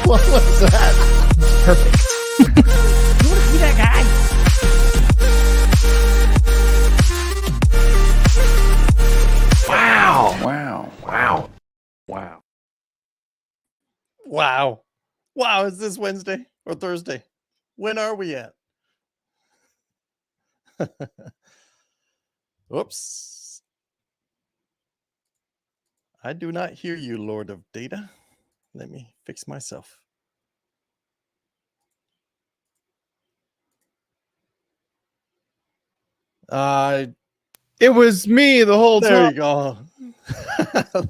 What was that? Perfect. You want to be that guy? Wow. Wow. Wow. Wow. Wow. Wow. Is this Wednesday or Thursday? When are we at? Oops. I do not hear you, Lord of Data. Let me fix myself. It was me the whole There time. you go.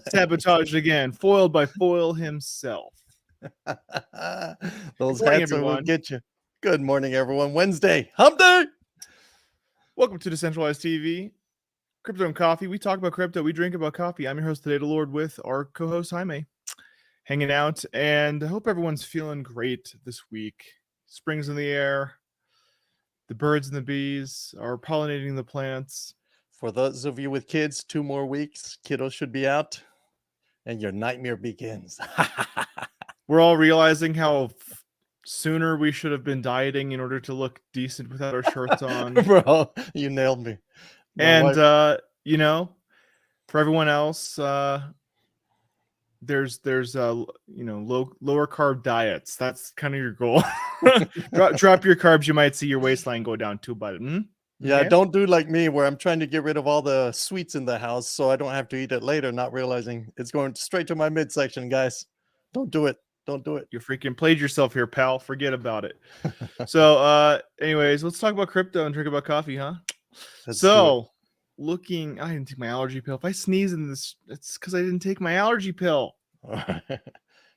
Sabotaged again. Foiled by Foil himself. Those Good morning, hats will everyone. get you. Good morning, everyone. Wednesday, hump day. Welcome to Decentralized TV, Crypto and Coffee. We talk about crypto. We drink about coffee. I'm your host, Today, the Lord, with our co-host Jaime, hanging out. And I hope everyone's feeling great this week. Spring's in the air. The birds and the bees are pollinating the plants. For those of you with kids, 2 more weeks. Kiddos should be out, and your nightmare begins. We're all realizing how sooner we should have been dieting in order to look decent without our shirts on. Bro, you nailed me. And you know, for everyone else, there's lower carb diets. That's kind of your goal. drop your carbs. You might see your waistline go down too, but yeah, okay. don't do like me where I'm trying to get rid of all the sweets in the house so I don't have to eat it later, not realizing it's going straight to my midsection, guys. Don't do it. Don't do it. You freaking played yourself here, pal. Forget about it. So anyways, let's talk about crypto and drink about coffee, huh? Let's do it. So looking, I didn't take my allergy pill. If I sneeze in this, it's because I didn't take my allergy pill.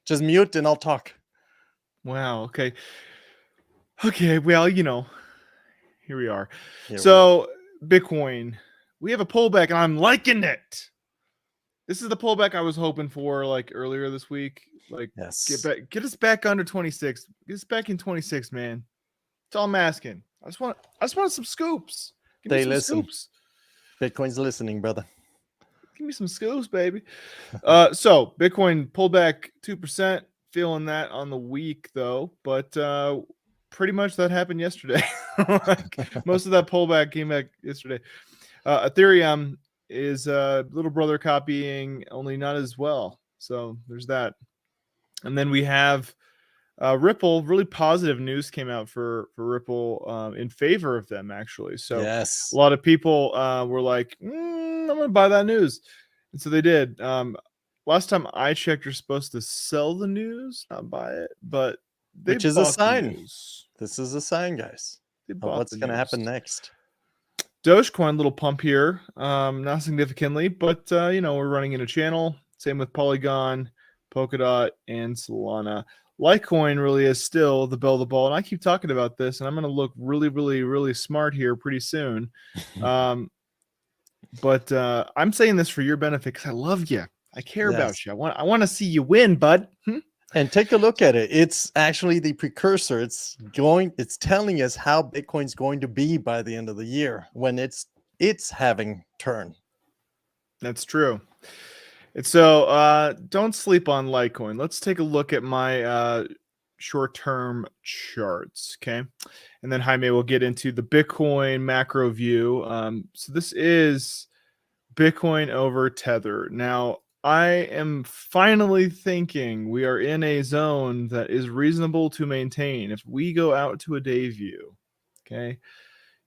Just mute and I'll talk. Wow. Okay. Well, here we are. Here So Bitcoin, we have a pullback, and I'm liking it. This is the pullback I was hoping for, like earlier this week. Like, yes. get us back under 26. Get us back in 26, man. That's all I'm asking. I just want some scoops. Give me They some listen. scoops. Bitcoin's listening, brother. Give me some scoops, baby. So Bitcoin pulled back 2%. Feeling that on the week though, but pretty much that happened yesterday. Like, most of that pullback came back yesterday. Ethereum is little brother copying, only not as well. So there's that. And then we have Ripple. Really positive news came out for Ripple in favor of them, actually. So yes, a lot of people were like, I'm going to buy that news. And so they did. Last time I checked, you're supposed to sell the news, not buy it. But they which is a bought the sign. news. This is a sign, guys, They of bought what's the going to news. happen next. Dogecoin, little pump here, not significantly, but we're running in a channel. Same with Polygon, Polkadot, and Solana. Litecoin really is still the belle of the ball, and I keep talking about this, and I'm going to look really, really, really smart here pretty soon. But I'm saying this for your benefit because I love you. I care about you. I want to see you win, bud. And take a look at it. It's actually the precursor. It's telling us how Bitcoin's going to be by the end of the year when it's having turn. That's true. And so don't sleep on Litecoin. Let's take a look at my short-term charts, okay? And then Jaime will get into the Bitcoin macro view. So this is Bitcoin over Tether. Now, I am finally thinking we are in a zone that is reasonable to maintain. If we go out to a day view, okay,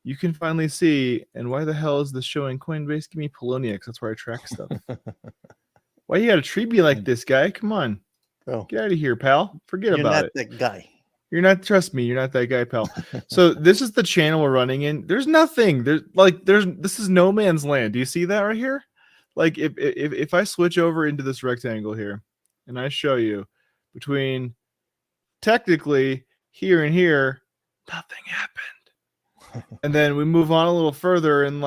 you can finally see. And why the hell is this showing Coinbase? Give me Poloniex. That's where I track stuff. Why you gotta treat me like this, guy? Come on. Bro, get out of here, pal. Forget about it. You're not that guy. You're not, trust me, you're not that guy, pal. So this is the channel we're running in. There's nothing. This is no man's land. Do you see that right here? Like if I switch over into this rectangle here and I show you between technically here and here, nothing happened. And then we move on a little further and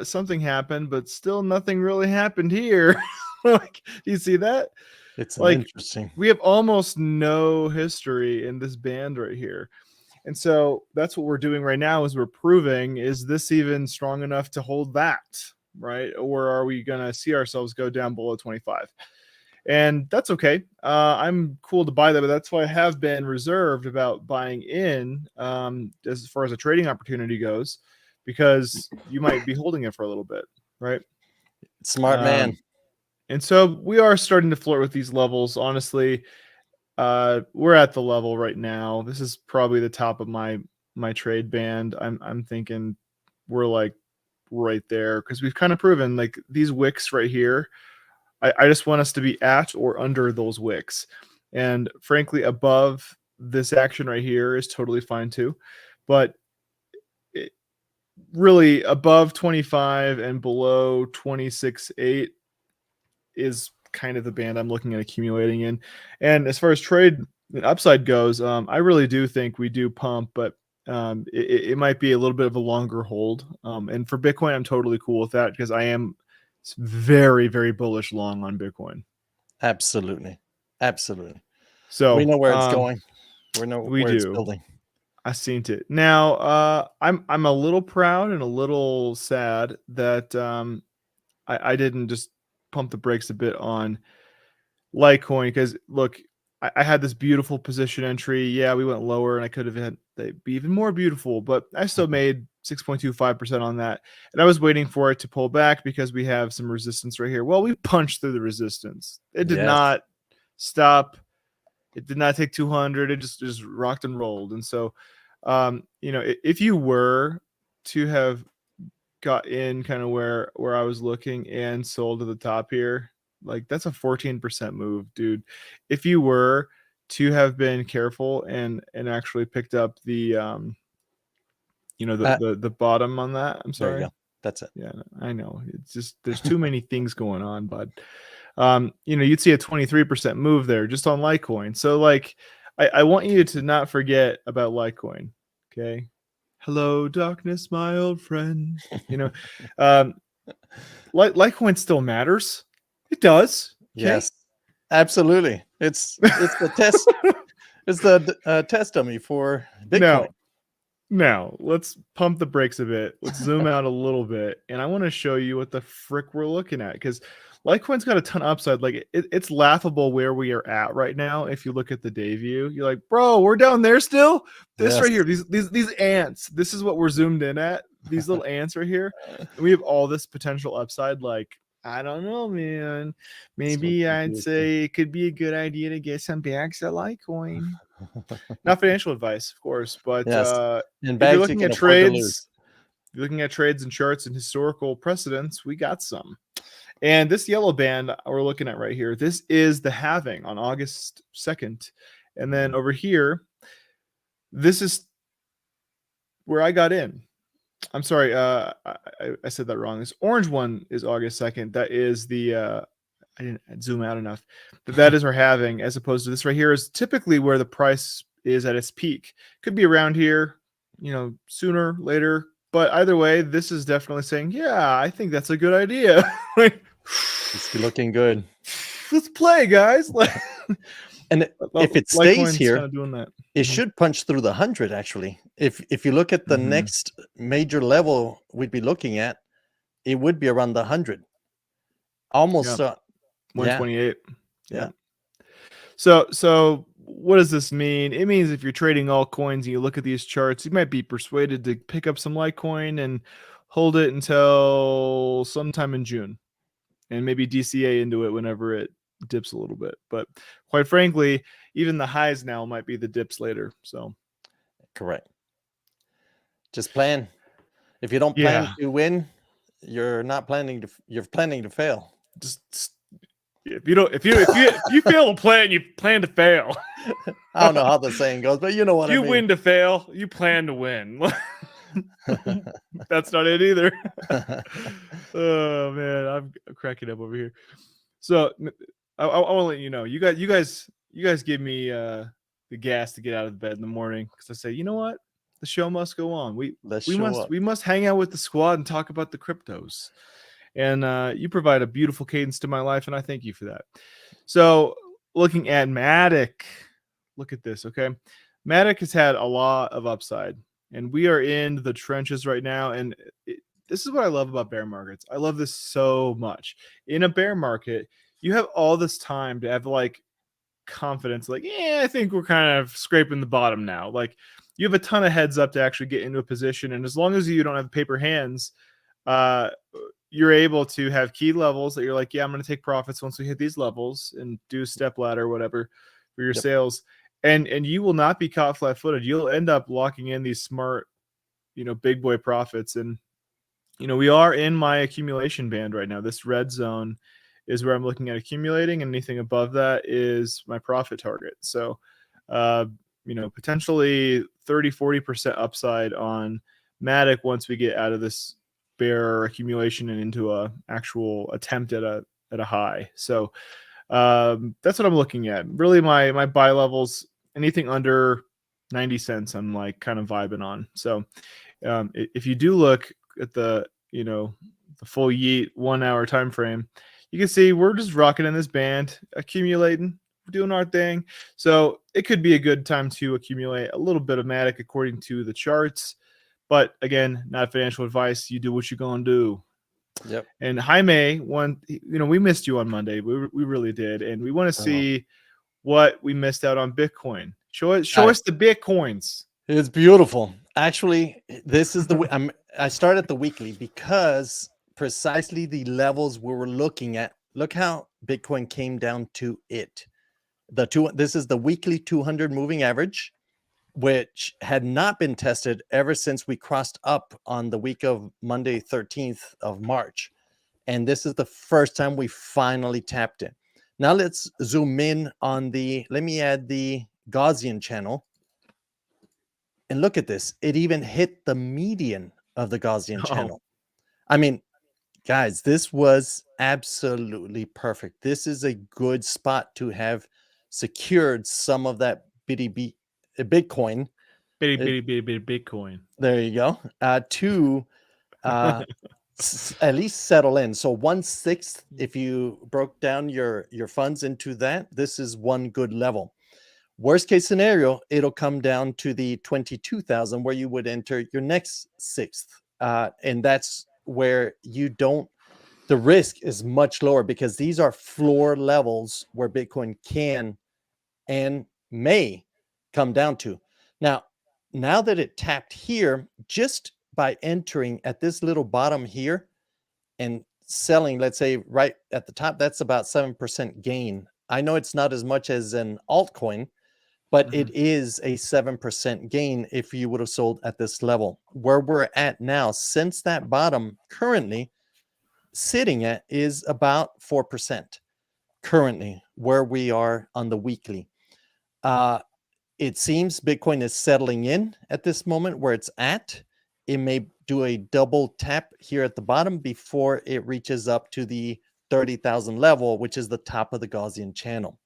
something happened, but still nothing really happened here. Like, do you see that? It's interesting. We have almost no history in this band right here. And so that's what we're doing right now is we're proving, is this even strong enough to hold that, right? Or are we going to see ourselves go down below 25? and that's okay. I'm cool to buy that, but that's why I have been reserved about buying in as far as a trading opportunity goes, because you might be holding it for a little bit, right? Smart man. And so we are starting to flirt with these levels. Honestly, we're at the level right now. This is probably the top of my trade band. I'm thinking we're like right there because we've kind of proven like these wicks right here. I just want us to be at or under those wicks. And frankly, above this action right here is totally fine too. But it, really above 25 and below 26.8 is kind of the band I'm looking at accumulating in. And as far as trade and upside goes, I really do think we do pump, but it might be a little bit of a longer hold. And for Bitcoin, I'm totally cool with that because I am very, very bullish long on Bitcoin. Absolutely. Absolutely. So we know where it's going. We know we where do. it's building. I seen it. Now, I'm a little proud and a little sad that I didn't just pump the brakes a bit on Litecoin because look, I had this beautiful position entry. Yeah, we went lower and I could have had they'd be even more beautiful, but I still made 6.25% on that. And I was waiting for it to pull back because we have some resistance right here. Well, we punched through the resistance. It did not stop. It did not take 200. It just rocked and rolled. And so, if you were to have got in kind of where I was looking and sold to the top here, like that's a 14% move, dude. If you were to have been careful and actually picked up the the bottom on that, I'm sorry. There you go. That's it. Yeah, I know. It's just there's too many things going on, but you'd see a 23% move there just on Litecoin. So like I want you to not forget about Litecoin. Okay. Hello, darkness, my old friend. Litecoin still matters. It does. Okay? Yes, absolutely. It's the test. It's the test dummy for Bitcoin. Now, let's pump the brakes a bit. Let's zoom out a little bit, and I want to show you what the frick we're looking at because Litecoin's got a ton of upside. Like it's laughable where we are at right now. If you look at the day view, you're like, bro, we're down there still. This right here, these ants. This is what we're zoomed in at. These little ants right here. And we have all this potential upside. Like I don't know, man. Maybe I'd say it could be a good idea to get some bags of Litecoin. Not financial advice, of course, but if you're looking at trades, and charts and historical precedents, we got some. And this yellow band we're looking at right here, this is the halving on August 2nd. And then over here, this is where I got in. I'm sorry, I said that wrong. This orange one is August 2nd. That is the I didn't zoom out enough, but that is our halving, as opposed to this right here is typically where the price is at its peak. Could be around here, sooner, later. But either way, this is definitely saying, yeah, I think that's a good idea. It's looking good. Let's play, guys. And if it stays here, kind of doing that. It should punch through the 100. Actually, if you look at the next major level we'd be looking at, it would be around the 100, almost 128. Yeah. So what does this mean? It means if you're trading altcoins and you look at these charts, you might be persuaded to pick up some Litecoin and hold it until sometime in June, and maybe DCA into it whenever it dips a little bit. But quite frankly, even the highs now might be the dips later. So correct. Just plan. If you don't plan to win, you're planning to fail. Just if you fail to plan, you plan to fail. I don't know how the saying goes, but you know what I mean. You win to fail, you plan to win. That's not it either. Oh man, I'm cracking up over here. So I want to let you know, you guys give me the gas to get out of bed in the morning because I say, you know what, the show must go on. We must hang out with the squad and talk about the cryptos. And you provide a beautiful cadence to my life, and I thank you for that. So looking at Matic, look at this, okay? Matic has had a lot of upside, and we are in the trenches right now, and this is what I love about bear markets. I love this so much. In a bear market, you have all this time to have like confidence, like, yeah, I think we're kind of scraping the bottom now. Like, you have a ton of heads up to actually get into a position, and as long as you don't have paper hands, uh, you're able to have key levels that you're like, yeah, I'm going to take profits once we hit these levels and do a step ladder or whatever for your sales. And you will not be caught flat-footed. You'll end up locking in these smart, big boy profits. And, we are in my accumulation band right now. This red zone is where I'm looking at accumulating, and anything above that is my profit target. So, potentially 30-40% upside on Matic once we get out of this bear accumulation and into a actual attempt at a high. So that's what I'm looking at. Really, my buy levels, anything under 90 cents, I'm like kind of vibing on. So if you do look at the the full yeet 1 hour time frame, you can see we're just rocking in this band, accumulating, doing our thing. So it could be a good time to accumulate a little bit of Matic according to the charts. But again, not financial advice. You do what you're going to do. Yep. And Jaime, we missed you on Monday. We really did. And we want to see what we missed out on Bitcoin. Show us the Bitcoins. It's beautiful. Actually, this is I started the weekly because precisely the levels we were looking at. Look how Bitcoin came down to it. This is the weekly 200 moving average, which had not been tested ever since we crossed up on the week of Monday, 13th of March. And this is the first time we finally tapped it. Now let's zoom in on let me add the Gaussian channel. And look at this. It even hit the median of the Gaussian channel. I mean, guys, this was absolutely perfect. This is a good spot to have secured some of that Bitcoin. Bitcoin. There you go. To at least settle in. So 1/6, if you broke down your funds into that, this is one good level. Worst case scenario, it'll come down to the 22,000 where you would enter your next sixth. And that's where the risk is much lower because these are floor levels where Bitcoin can and may come down to. Now that it tapped here, just by entering at this little bottom here and selling, let's say right at the top, that's about 7% gain. I know it's not as much as an altcoin, but it is a 7% gain if you would have sold at this level. Where we're at now, since that bottom currently sitting at is about 4% currently where we are on the weekly. It seems Bitcoin is settling in at this moment where it's at. It may do a double tap here at the bottom before it reaches up to the 30,000 level, which is the top of the Gaussian channel.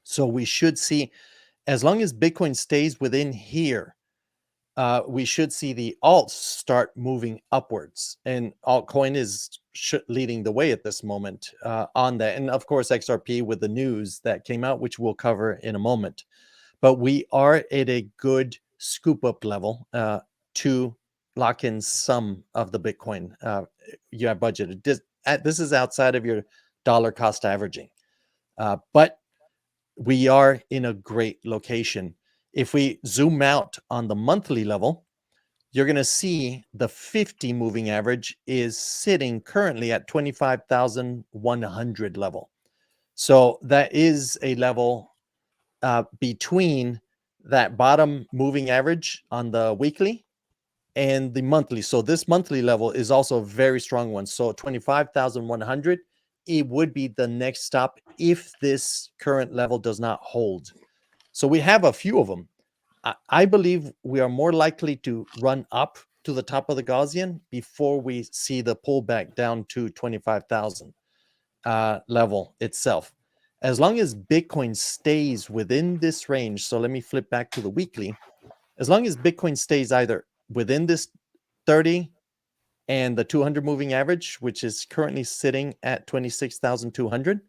So we should see, as long as Bitcoin stays within here, we should see the alts start moving upwards. And altcoin is leading the way at this moment on that. And of course, XRP with the news that came out, which we'll cover in a moment. But we are at a good scoop up level to lock in some of the Bitcoin you have budgeted. This is outside of your dollar cost averaging. But we are in a great location. If we zoom out on the monthly level, you're going to see the 50 moving average is sitting currently at 25,100 level. So that is a level between that bottom moving average on the weekly and the monthly. So this monthly level is also a very strong one. So 25,100, it would be the next stop if this current level does not hold. So we have a few of them. I believe we are more likely to run up to the top of the Gaussian before we see the pullback down to 25,000 level itself. As long as Bitcoin stays within this range, so let me flip back to the weekly. As long as Bitcoin stays either within this 30 and the 200 moving average, which is currently sitting at 26,200,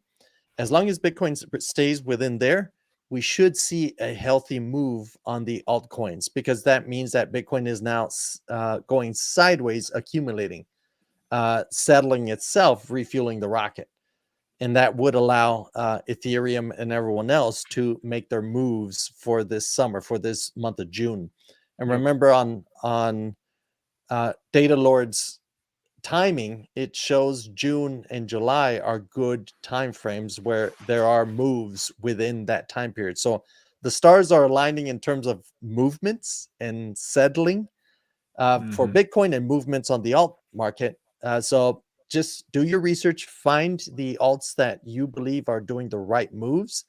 as long as Bitcoin stays within there, we should see a healthy move on the altcoins, because that means that Bitcoin is now going sideways, accumulating, settling itself, refueling the rocket. and that would allow Ethereum and everyone else to make their moves for this summer, for this month of June. And Yep. remember, on Data Lord's timing, it shows June and July are good time frames where there are moves within that time period. So the stars are aligning in terms of movements and settling for Bitcoin and movements on the alt market. So just do your research, find the alts that you believe are doing the right moves,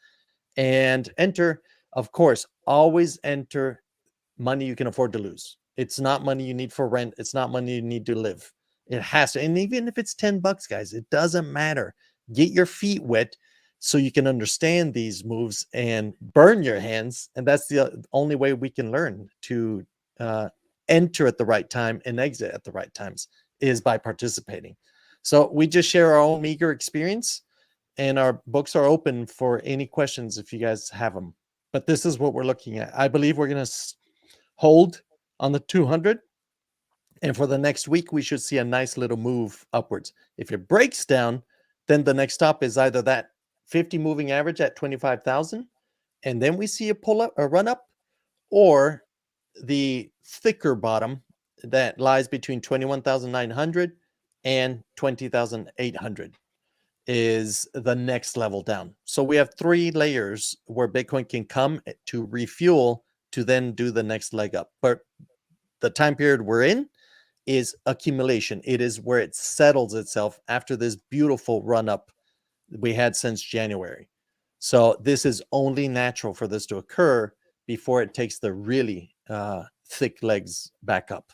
and enter. Of course, always enter money you can afford to lose. It's not money you need for rent. It's not money you need to live. It has to. And even if it's $10, guys, it doesn't matter. Get your feet wet so you can understand these moves and burn your hands. And that's the only way we can learn to enter at the right time and exit at the right times, is by participating. So we just share our own meager experience, and our books are open for any questions if you guys have them. But this is what we're looking at. I believe we're going to hold on the 200. And for the next week, we should see a nice little move upwards. If it breaks down, then the next stop is either that 50 moving average at 25,000, and then we see a pull up, a run up, or the thicker bottom that lies between 21,900 and 20,800 is the next level down. So we have 3 layers where Bitcoin can come to refuel to then do the next leg up. But the time period we're in is accumulation. It is where it settles itself after this beautiful run up we had since January. So this is only natural for this to occur before it takes the really thick legs back up.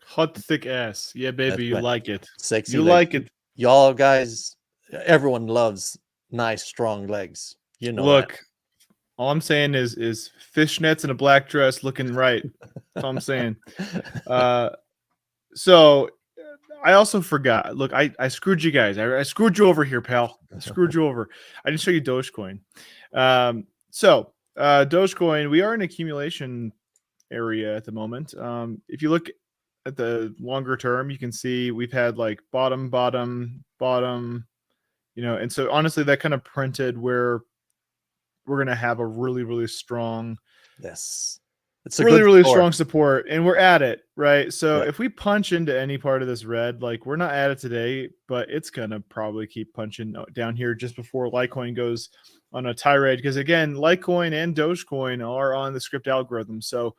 Hot thick ass. Yeah, baby, That's you right. like it. Sexy You legs. like it. Y'all guys, everyone loves nice, strong legs. You know Look, that. all I'm saying is fishnets and a black dress looking right. That's all I'm saying. So I also forgot. Look, I screwed you guys. I screwed you over here, pal. I screwed you over. I didn't show you Dogecoin. Dogecoin, we are in accumulation area at the moment. If you look at the longer term, you can see we've had like bottom, bottom, bottom, and so honestly, that kind of printed where we're going to have a really, really strong, Yes. It's a really, good really score. strong support, and we're at it, right? So Yep. if we punch into any part of this red, like we're not at it today, but it's going to probably keep punching down here just before Litecoin goes on a tirade. Because again, Litecoin and Dogecoin are on the script algorithm. So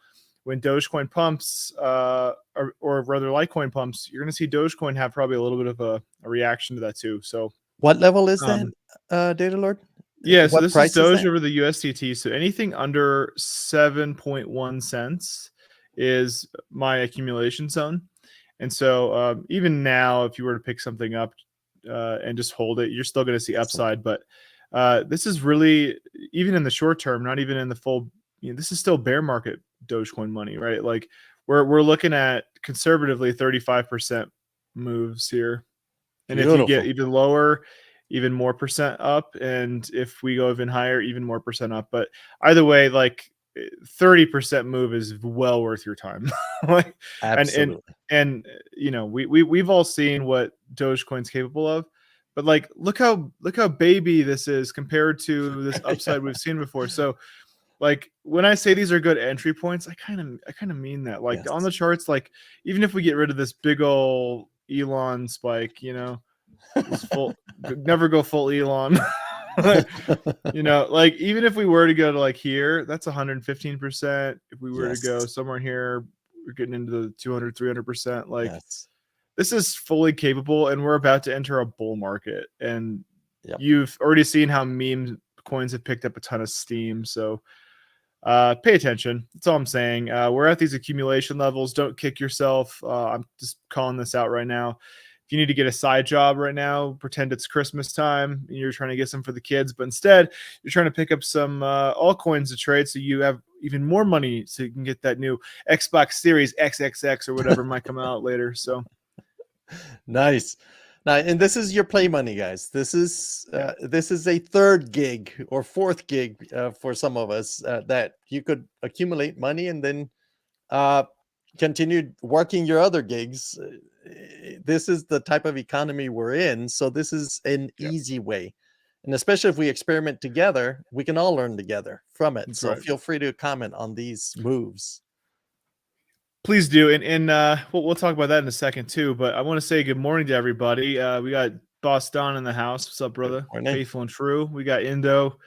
when Dogecoin pumps, or rather Litecoin pumps, you're going to see Dogecoin have probably a little bit of a reaction to that too. So what level is that, Data Lord? Yeah, so what this is price Doge that? over the USDT. So anything under 7.1 cents is my accumulation zone. And so even now, if you were to pick something up and just hold it, you're still going to see upside. But this is really, even in the short term, not even in the full, this is still bear market Dogecoin money, right? Like we're looking at conservatively 35% moves here. And if you get even lower, even more percent up, and if we go even higher, even more percent up. But either way, like 30% move is well worth your time. Like, Absolutely. and we've all seen what Dogecoin's capable of, but like look how baby this is compared to this upside we've seen before. So like when I say these are good entry points, I kind of mean that. Like on the charts, like even if we get rid of this big old Elon spike, this full never go full Elon. Like even if we were to go to like here, that's 115%. If we were to go somewhere here, we're getting into the 200, 300%. Like this is fully capable, and we're about to enter a bull market. And you've already seen how meme coins have picked up a ton of steam. So pay attention. That's all I'm saying. We're at these accumulation levels. Don't kick yourself. I'm just calling this out right now. If you need to get a side job right now, pretend it's Christmas time and you're trying to get some for the kids, but instead you're trying to pick up some altcoins to trade so you have even more money so you can get that new Xbox Series XXX or whatever might come out later. So nice. Now, and this is your play money, guys. This is a third gig or fourth gig for some of us that you could accumulate money and then continue working your other gigs. This is the type of economy we're in. So this is an Yep. easy way. And especially if we experiment together, we can all learn together from it. That's So right. feel free to comment on these moves. Please do, and we'll talk about that in a second too. But I want to say good morning to everybody. We got Boss Don in the house. What's up, brother? morning. Faithful and true. We got Indo,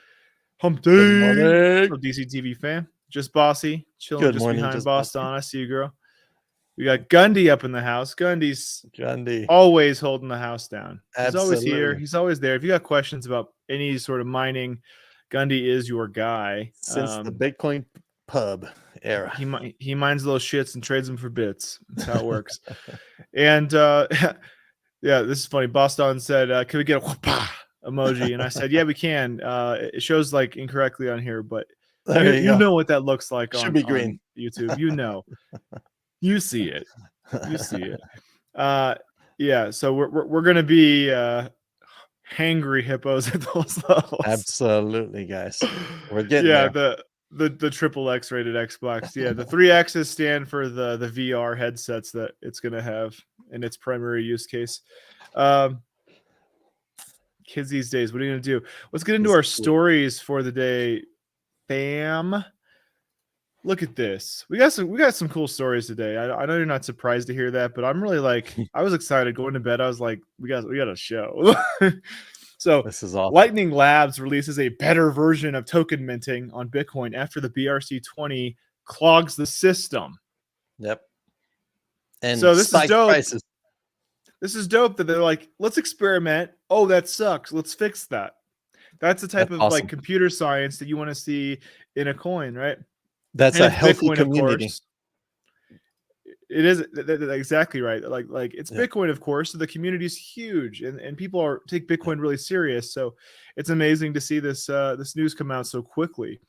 Hump Good Day, morning. DCTV fan. Just Bossy, chilling Good just morning, behind Just Boss Bossy. Don. I see you, girl. We got Gundy up in the house. Gundy's Gandhi. always holding the house down. He's always here. Absolutely. He's always there. If you got questions about any sort of mining, Gundy is your guy. Since the Bitcoin pub era. He mines little shits and trades them for bits. That's how it works. And yeah, this is funny. Boston said, "Can we get a whoopah emoji?" And I said, "Yeah, we can." It shows like incorrectly on here, but There you go. know what that looks like Should on, be on green. YouTube. You know, you see it. You see it. Yeah. So we're gonna be hangry hippos at those levels. Absolutely, guys. We're getting Yeah, there. the triple X rated Xbox. Yeah, the 3X's stand for the VR headsets that it's gonna have in its primary use case. Kids these days, what are you gonna do? Let's get into This our is cool. stories for the day. Bam. Look at this. We got some cool stories today. I know you're not surprised to hear that, but I'm really like, I was excited going to bed. I was like, we got a show. So This is awesome. Lightning Labs releases a better version of token minting on Bitcoin after the BRC20 clogs the system. Yep. And So this is spike dope. prices. This is dope that they're like, let's experiment. Oh, that sucks. Let's fix that. That's the type That's of awesome. like computer science that you want to see in a coin, right? That's And a it's healthy Bitcoin, community. of course. It is exactly right. Like it's Yeah. Bitcoin, of course. So the community is huge, and people take Bitcoin really serious. So it's amazing to see this this news come out so quickly.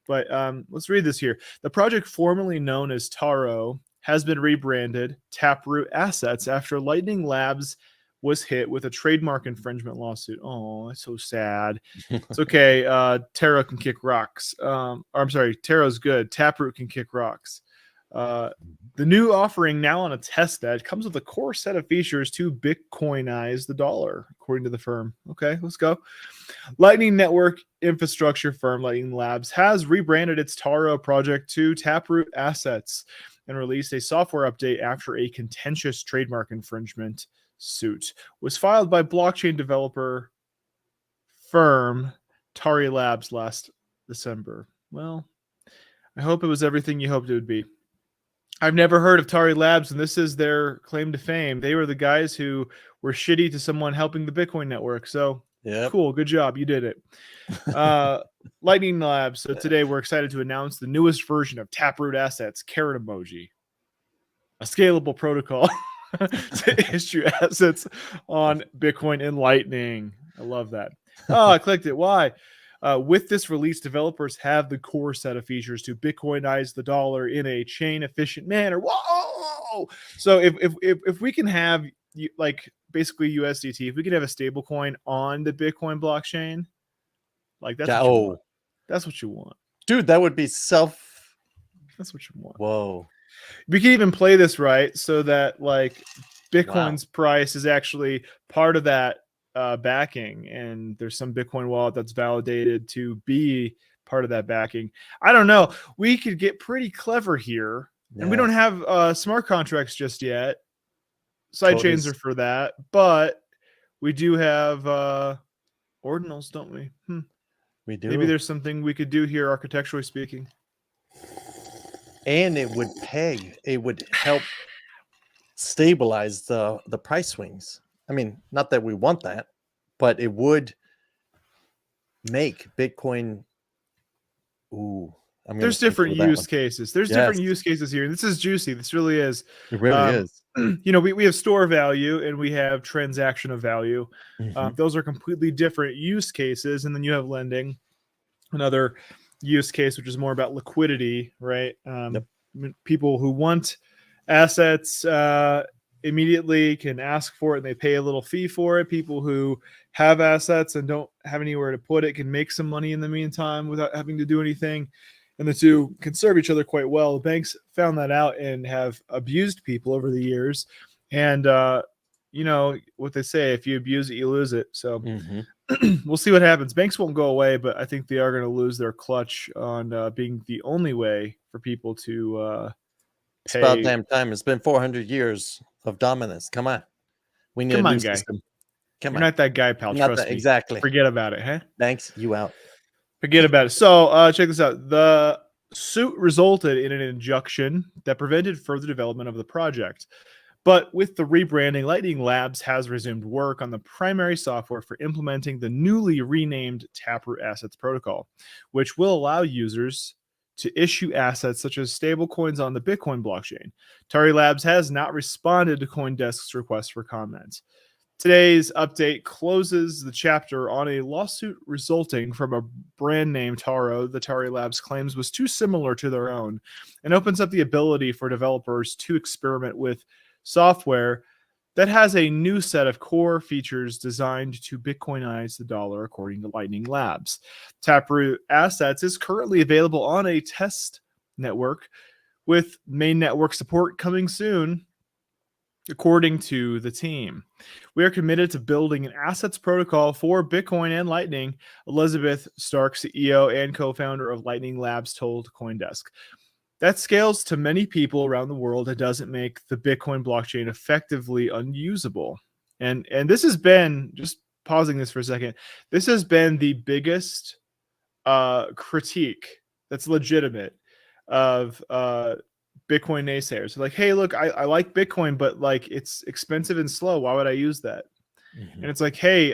But let's read this here. The project formerly known as Taro has been rebranded Taproot Assets after Lightning Labs was hit with a trademark infringement lawsuit. Oh, that's so sad. It's okay. Taro can kick rocks. Or I'm sorry, Taro's good. Taproot can kick rocks. The new offering, now on a test bed, comes with a core set of features to Bitcoinize the dollar, according to the firm. Okay, let's go. Lightning Network infrastructure firm Lightning Labs has rebranded its Taro project to Taproot Assets and released a software update after a contentious trademark infringement suit was filed by blockchain developer firm Tari Labs last December. Well, I hope it was everything you hoped it would be. I've never heard of Tari Labs, and this is their claim to fame. They were the guys who were shitty to someone helping the Bitcoin network. So Yep. cool. Good job. You did it. Lightning Labs. So today we're excited to announce the newest version of Taproot Assets, carrot emoji, a scalable protocol to issue assets on Bitcoin and Lightning. I love that. Oh, I clicked it. Why? With this release, developers have the core set of features to Bitcoinize the dollar in a chain efficient manner. Whoa! So if we can have like basically USDT, if we can have a stable coin on the Bitcoin blockchain, like that's what you want. That's what you want. Dude, that would be That's what you want. Whoa. We can even play this right so that like Bitcoin's price is actually part of that backing, and there's some Bitcoin wallet that's validated to be part of that backing. I don't know. We could get pretty clever here, and we don't have smart contracts just yet. Side chains are for that, but we do have ordinals, don't we? We do. Maybe there's something we could do here, architecturally speaking. And it would peg. It would help stabilize the price swings. I mean, not that we want that, but it would make Bitcoin. Ooh, there's different use cases. There's different use cases here. This is juicy. This really is. It really is. You know, we have store value and we have transaction of value. Those are completely different use cases. And then you have lending, another use case, which is more about liquidity, right? People who want assets immediately can ask for it and they pay a little fee for it. People who have assets and don't have anywhere to put it can make some money in the meantime without having to do anything. and the two can serve each other quite well. The banks found that out and have abused people over the years. And, you know, what they say, if you abuse it, you lose it. So we'll see what happens. Banks won't go away, but I think they are going to lose their clutch on being the only way for people to It's about pay. damn time. It's been 400 years of dominance. Come on. We need Come a on, new guy. system. Come You're on. not that guy, pal. Not Trust that, me. exactly. Forget about it, huh? Thanks. You out. Forget about it. So check this out. The suit resulted in an injunction that prevented further development of the project. But with the rebranding, Lightning Labs has resumed work on the primary software for implementing the newly renamed Taproot Assets Protocol, which will allow users to issue assets such as stablecoins on the Bitcoin blockchain. Tari Labs has not responded to CoinDesk's request for comment. Today's update closes the chapter on a lawsuit resulting from a brand name Taro the Tari Labs claims was too similar to their own, and opens up the ability for developers to experiment with software that has a new set of core features designed to Bitcoinize the dollar, according to Lightning Labs. Taproot Assets is currently available on a test network, with main network support coming soon, according to the team. We are committed to building an assets protocol for Bitcoin and Lightning, Elizabeth Stark, CEO and co-founder of Lightning Labs, told CoinDesk. That scales to many people around the world. It doesn't make the Bitcoin blockchain effectively unusable. And this has been, just pausing this for a second, this has been the biggest critique that's legitimate of Bitcoin naysayers. Like, hey, look, I like Bitcoin, but like it's expensive and slow. Why would I use that? And it's like, hey,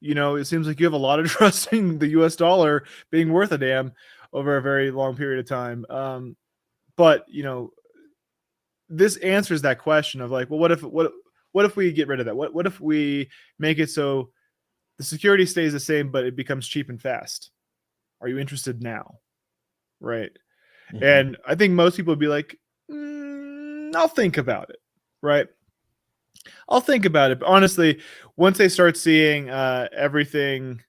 you know, it seems like you have a lot of trust in the US dollar being worth a damn over a very long period of time. But you know, this answers that question of like, well, what if we get rid of that? What if we make it so the security stays the same, but it becomes cheap and fast? Are you interested now? Right. And I think most people would be like, I'll think about it. Right. I'll think about it. But honestly, once they start seeing everything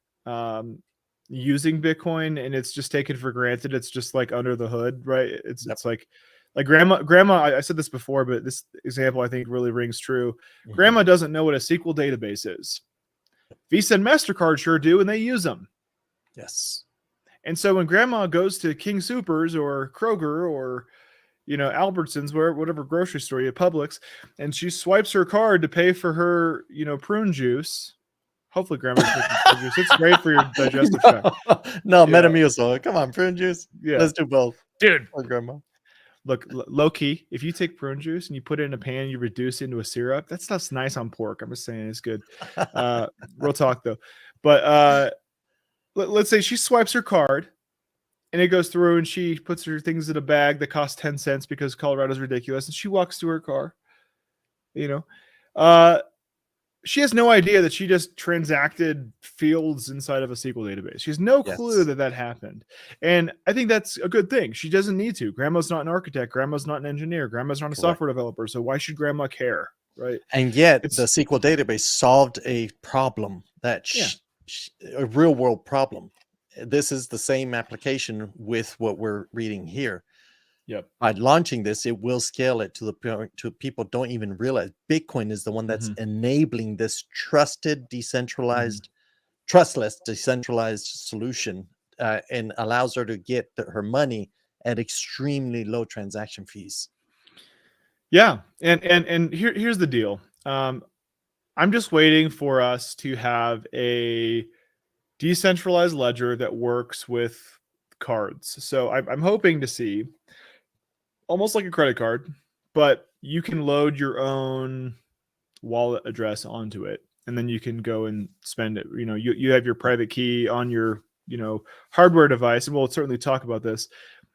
using Bitcoin and it's just taken for granted, it's just like under the hood, right? It's like grandma, I said this before, but this example I think really rings true. Grandma doesn't know what a SQL database is. Visa and MasterCard sure do, and they use them. Yes. And so when grandma goes to King Soopers or Kroger or, you know, Albertsons, whatever grocery store, you Publix, and she swipes her card to pay for her, you know, prune juice. Hopefully grandma's drinking prune juice. It's great for your digestive tract. No, Metamucil. Come on, prune juice. Yeah. Let's do both. Dude. Or grandma. Look, low key, if you take prune juice and you put it in a pan, you reduce it into a syrup, that stuff's nice on pork. I'm just saying it's good. Real talk though. But let's say she swipes her card and it goes through and she puts her things in a bag that costs 10 cents because Colorado's ridiculous. And she walks to her car, you know, she has no idea that she just transacted fields inside of a SQL database. She has no clue that happened. And I think that's a good thing. She doesn't need to. Grandma's not an architect. Grandma's not an engineer. Grandma's not a software developer. So why should grandma care? Right. And yet the SQL database solved a problem that a real world problem. This is the same application with what we're reading here. Yep. By launching this, it will scale it to the point to people don't even realize Bitcoin is the one that's enabling this trusted, decentralized, trustless, decentralized solution, and allows her to get her money at extremely low transaction fees. Yeah, and here's the deal. I'm just waiting for us to have a decentralized ledger that works with cards. So I'm hoping to see almost like a credit card, but you can load your own wallet address onto it, and then you can go and spend it. You know, you have your private key on your, you know, hardware device, and we'll certainly talk about this,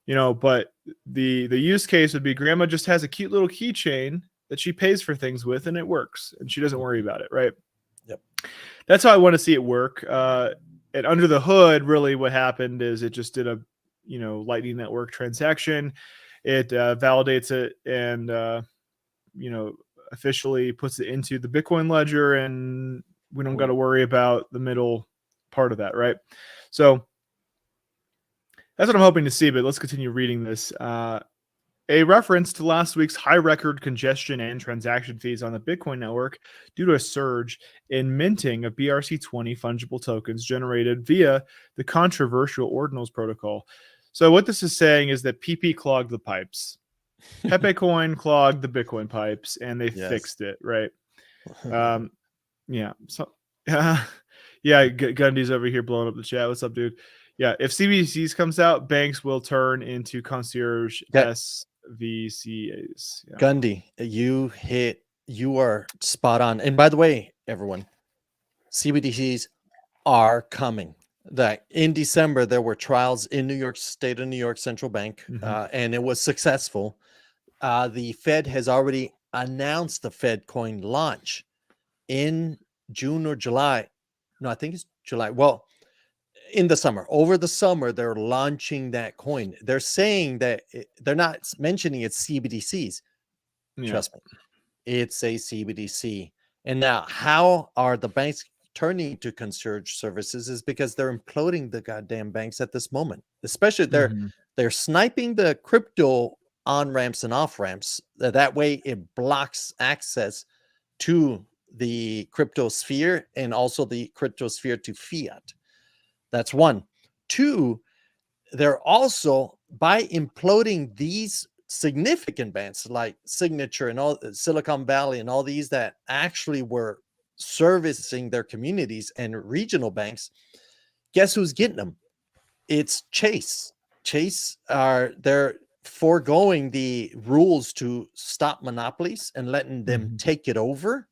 you know, but the use case would be grandma just has a cute little keychain that she pays for things with, and it works, and she doesn't worry about it, right? Yep. That's how I want to see it work. And under the hood, really what happened is it just did a, you know, Lightning Network transaction. It validates it and, you know, officially puts it into the Bitcoin ledger, and we don't got to worry about the middle part of that, right? So That's what I'm hoping to see, but let's continue reading this. A reference to last week's high record congestion and transaction fees on the Bitcoin network due to a surge in minting of BRC20 fungible tokens generated via the controversial Ordinals protocol. So what this is saying is that PP clogged the pipes. Pepe Coin clogged the Bitcoin pipes, and they Yes. fixed it, right? Yeah. So, yeah, Gundy's over here blowing up the chat. What's up, dude? Yeah, if CBDCs comes out, banks will turn into concierge Yeah. SVCAs. Yeah. Gundy, you are spot on. And by the way, everyone, CBDCs are coming. That in December there were trials in New York State of New York Central Bank, and it was successful. The Fed has already announced the Fed coin launch in June or July. No, I think it's July. Well, in the summer, over the summer, they're launching that coin. They're saying that they're not mentioning it's CBDCs. Yeah. Trust me, it's a CBDC. And now, how are the banks turning to concierge services? Is because they're imploding the goddamn banks at this moment. Especially they're sniping the crypto on ramps and off ramps. That way, it blocks access to the crypto sphere and also the crypto sphere to fiat. That's one. Two, they're also, by imploding these significant banks like Signature and all Silicon Valley and all these that actually were servicing their communities and regional banks, guess who's getting them? It's Chase. They're foregoing the rules to stop monopolies and letting them take it over,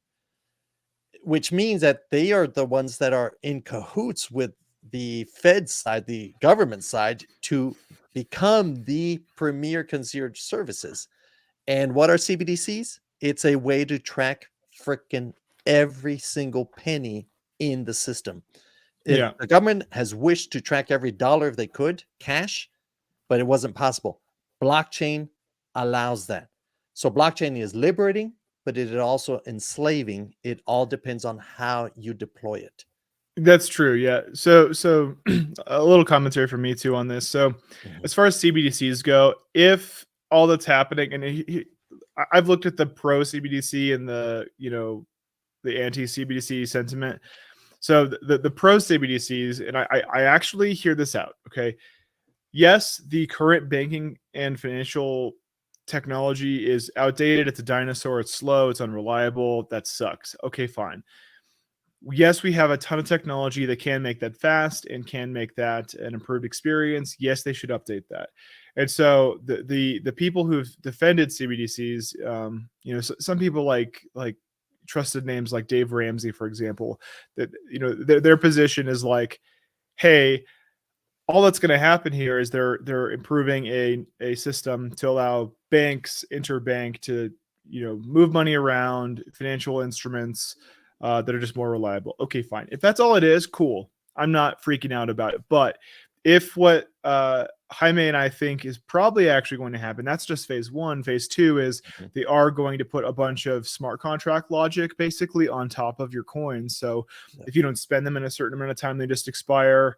which means that they are the ones that are in cahoots with the Fed side, the government side, to become the premier concierge services. And what are CBDCs? It's a way to track freaking every single penny in the system. Yeah. The government has wished to track every dollar if they could, cash, but it wasn't possible. Blockchain allows that. So blockchain is liberating, but it is also enslaving. It all depends on how you deploy it. That's true. Yeah. So a little commentary from me too on this. So as far as CBDCs go, if all that's happening, and I've looked at the pro CBDC and the anti CBDC sentiment. So the pro CBDCs, and I actually hear this out. Okay. Yes, the current banking and financial technology is outdated. It's a dinosaur. It's slow. It's unreliable. That sucks. Okay, fine. Yes, we have a ton of technology that can make that fast and can make that an improved experience. Yes, they should update that. And so the people who've defended CBDCs, some people like trusted names like Dave Ramsey, for example, that their position is like, hey, all that's going to happen here is they're improving a system to allow banks, interbank, to move money around, financial instruments that are just more reliable. Okay, fine. If that's all it is, cool. I'm not freaking out about it. But if what Jaime and I think is probably actually going to happen, that's just phase one. Phase two is they are going to put a bunch of smart contract logic basically on top of your coins. So if you don't spend them in a certain amount of time, they just expire.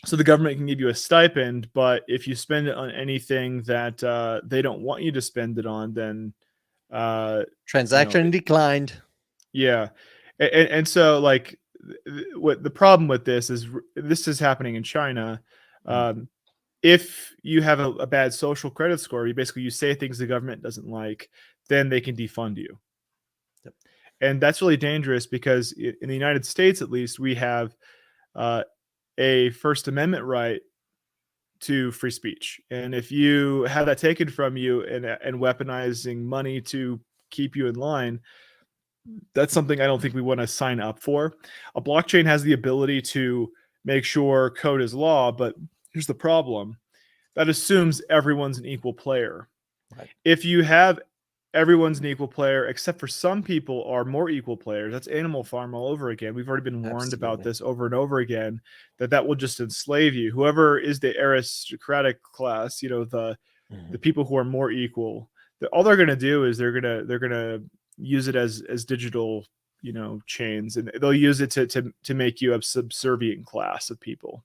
So the government can give you a stipend, but if you spend it on anything that they don't want you to spend it on, then transaction declined. Yeah. And so like what the problem with this is happening in China. If you have a bad social credit score, you say things the government doesn't like, then they can defund you. Yep. And that's really dangerous because in the United States, at least, we have a First Amendment right to free speech. And if you have that taken from you and weaponizing money to keep you in line, that's something I don't think we want to sign up for. A blockchain has the ability to make sure code is law, but here's the problem. That assumes everyone's an equal player. Right. If you have everyone's an equal player, except for some people are more equal players, that's Animal Farm all over again. We've already been warned about this over and over again, that will just enslave you. Whoever is the aristocratic class, the people who are more equal, all they're going to do is they're going to use it as digital, chains, and they'll use it to make you a subservient class of people.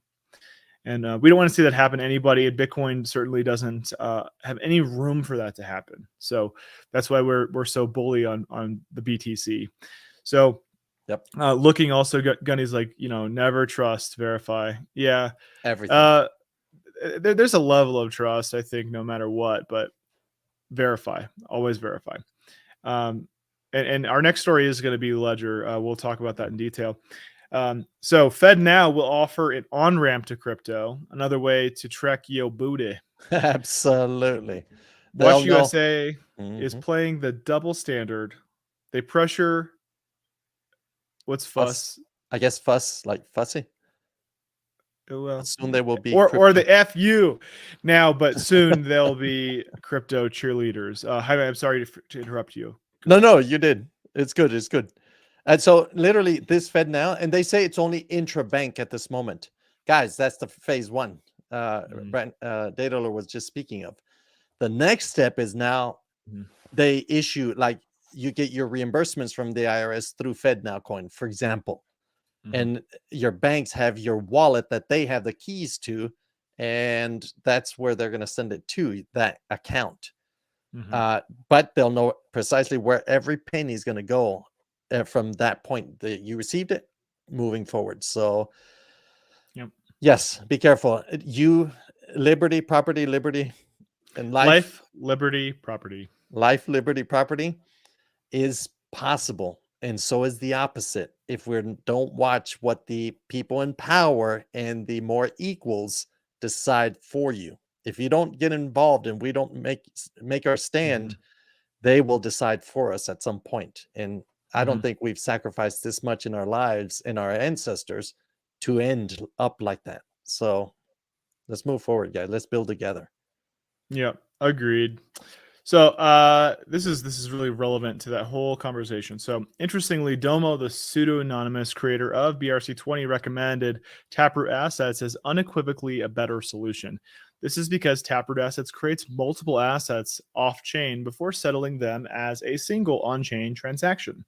And we don't want to see that happen to anybody. And Bitcoin certainly doesn't have any room for that to happen. So that's why we're so bully on the BTC. So Yep. looking also, Gunny's like, never trust, verify. Yeah. Everything. There's a level of trust, I think, no matter what, but verify, always verify. And our next story is going to be Ledger. We'll talk about that in detail. So FedNow will offer an on-ramp to crypto, another way to track your booty. Absolutely. Watch They'll know. USA is Mhm. playing the double standard. They pressure. What's fuss? I guess fuss, like fussy. Oh, well, Soon they will be or the crypto. FU now, but soon they'll be crypto cheerleaders. Jaime, I'm sorry to interrupt you. No, you did. It's good. It's good. And so literally this FedNow, and they say it's only intra-bank at this moment. Guys, that's the phase one. Daedalus was just speaking of. The next step is now they issue, like, you get your reimbursements from the IRS through FedNow coin, for example. And your banks have your wallet that they have the keys to, and that's where they're going to send it to, that account. But they'll know precisely where every penny is going to go from that point that you received it moving forward. So yes, be careful. Liberty, property, liberty, and life, liberty, property. Life, liberty, property is possible. And so is the opposite. If we don't watch what the people in power and the more equals decide for you. If you don't get involved and we don't make our stand, they will decide for us at some point. And I don't think we've sacrificed this much in our lives and our ancestors to end up like that. So let's move forward, guys. Let's build together. Yeah, agreed. So this is really relevant to that whole conversation. So interestingly, Domo, the pseudo-anonymous creator of BRC20, recommended Taproot Assets as unequivocally a better solution. This is because Taproot Assets creates multiple assets off-chain before settling them as a single on-chain transaction.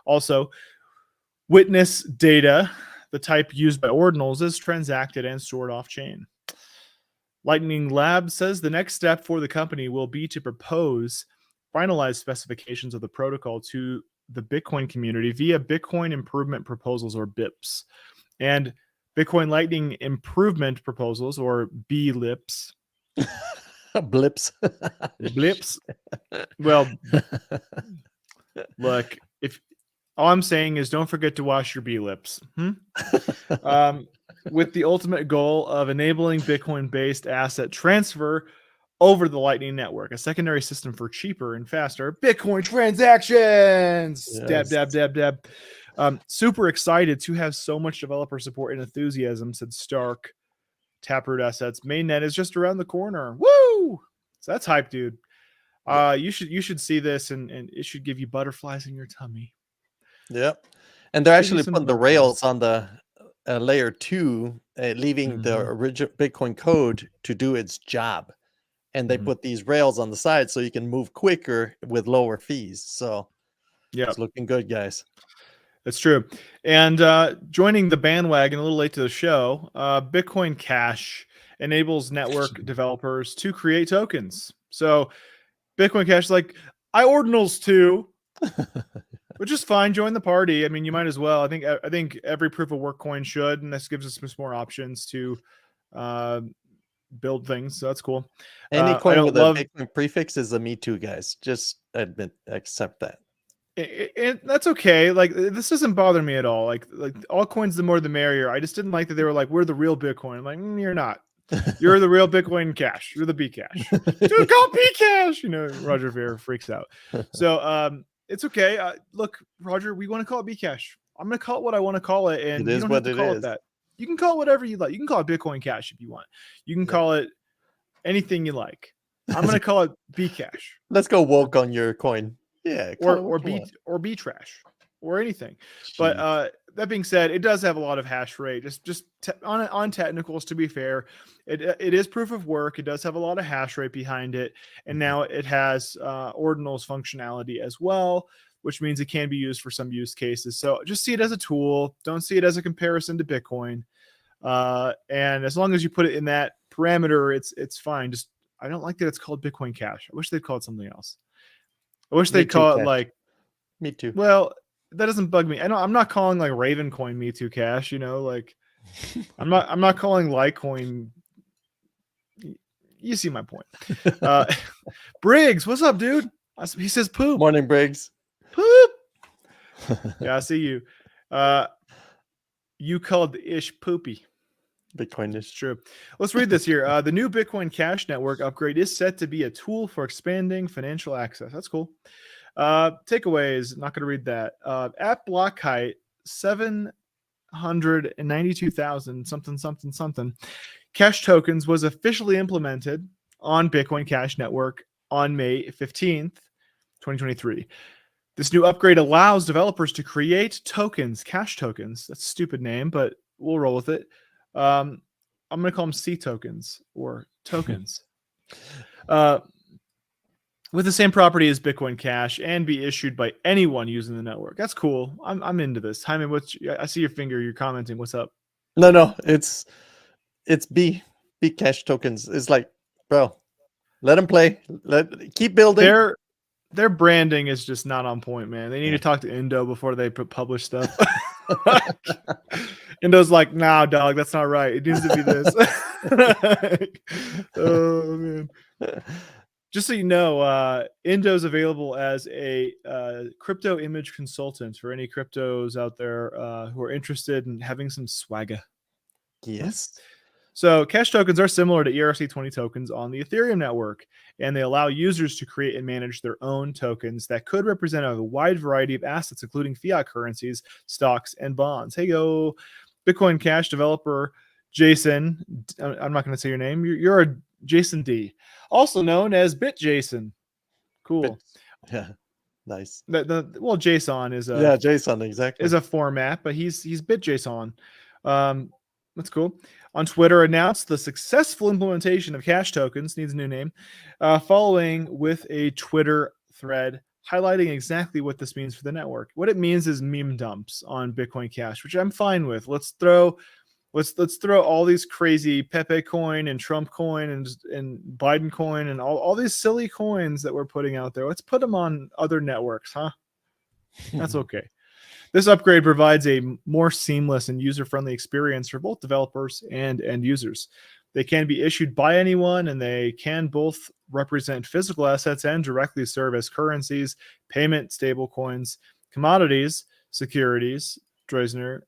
Also, witness data, the type used by ordinals, is transacted and stored off-chain. Lightning Labs says the next step for the company will be to propose finalized specifications of the protocol to the Bitcoin community via Bitcoin Improvement Proposals, or BIPs, and Bitcoin Lightning Improvement Proposals, or BLIPs. Blips. Blips. Well, look, if all I'm saying is don't forget to wash your B-lips. With the ultimate goal of enabling Bitcoin-based asset transfer over the Lightning Network, a secondary system for cheaper and faster Bitcoin transactions. Yes. Dab. Super excited to have so much developer support and enthusiasm, said Stark. Taproot Assets mainnet is just around the corner. Woo! So that's hype, dude. You should see this, and it should give you butterflies in your tummy. Yep. And they're actually putting the rails on the layer 2, leaving the original Bitcoin code to do its job. And they put these rails on the side so you can move quicker with lower fees. So yeah, it's looking good, guys. That's true. And joining the bandwagon a little late to the show, Bitcoin Cash enables network developers to create tokens. So Bitcoin Cash is like, I ordinals too. Which is fine. Join the party. I mean, you might as well. I think every proof of work coin should, and this gives us more options to build things. So that's cool. Any coin with a Bitcoin prefix is a me too, guys. Just accept that. That's okay. Like, this doesn't bother me at all. Like all coins, the more the merrier. I just didn't like that they were like, we're the real Bitcoin. I'm like, you're not. You're the real Bitcoin Cash. You're the B Cash. Dude, call B Cash. Roger Ver freaks out. So it's okay. Look, Roger, we want to call it Bcash. I'm going to call it what I want to call it, and you don't have to call it that. You can call it whatever you like. You can call it Bitcoin Cash if you want. You can call it anything you like. I'm going to call it Bcash. Let's go woke on your coin. Yeah, or B trash or anything. Jeez. But that being said, it does have a lot of hash rate. Just on technicals, to be fair, it is proof of work. It does have a lot of hash rate behind it, and now it has ordinals functionality as well, which means it can be used for some use cases. So just see it as a tool. Don't see it as a comparison to Bitcoin. And as long as you put it in that parameter, it's fine. Just I don't like that it's called Bitcoin Cash. I wish they'd call it something else. I wish Me they'd too, call it Cash. like, Me too. well, that doesn't bug me. I'm not calling like Ravencoin Me Too Cash, like I'm not calling Litecoin. You see my point. Briggs, what's up, dude? He says poop. Morning, Briggs. Poop. Yeah, I see you. You called the ish poopy. Bitcoin It's is true. Let's read this here. The new Bitcoin Cash Network upgrade is set to be a tool for expanding financial access. That's cool. Takeaways. Not going to read that. At block height, 792,000 something. Cash tokens was officially implemented on Bitcoin Cash Network on May 15th, 2023. This new upgrade allows developers to create tokens, cash tokens. That's a stupid name, but we'll roll with it. I'm going to call them C tokens or tokens. With the same property as Bitcoin Cash and be issued by anyone using the network. That's cool. I'm into this. Jaime, I see your finger. You're commenting. What's up? no. It's B Cash tokens. It's like, bro, let them play. Keep building. Their branding is just not on point, man. They need to talk to Indo before they publish stuff. Indo's like, nah, dog, that's not right. It needs to be this. Oh man. Just so you know, Indo's available as a crypto image consultant for any cryptos out there who are interested in having some swagger. Yes. So cash tokens are similar to ERC20 tokens on the Ethereum network, and they allow users to create and manage their own tokens that could represent a wide variety of assets, including fiat currencies, stocks, and bonds. Hey, yo, Bitcoin Cash developer Jason, I'm not going to say your name. You're a Jason D, also known as BitJason. Cool. Yeah, nice. Well, JSON is JSON, exactly, is a format, but he's BitJason. That's cool. On Twitter, announced the successful implementation of cash tokens, needs a new name, following with a Twitter thread highlighting exactly what this means for the network. What it means is meme dumps on Bitcoin Cash, which I'm fine with. Let's throw all these crazy Pepe coin and Trump coin and Biden coin and all these silly coins that we're putting out there. Let's put them on other networks, huh? That's okay. This upgrade provides a more seamless and user-friendly experience for both developers and end users. They can be issued by anyone, and they can both represent physical assets and directly serve as currencies, payment stablecoins, commodities, securities, Dreisner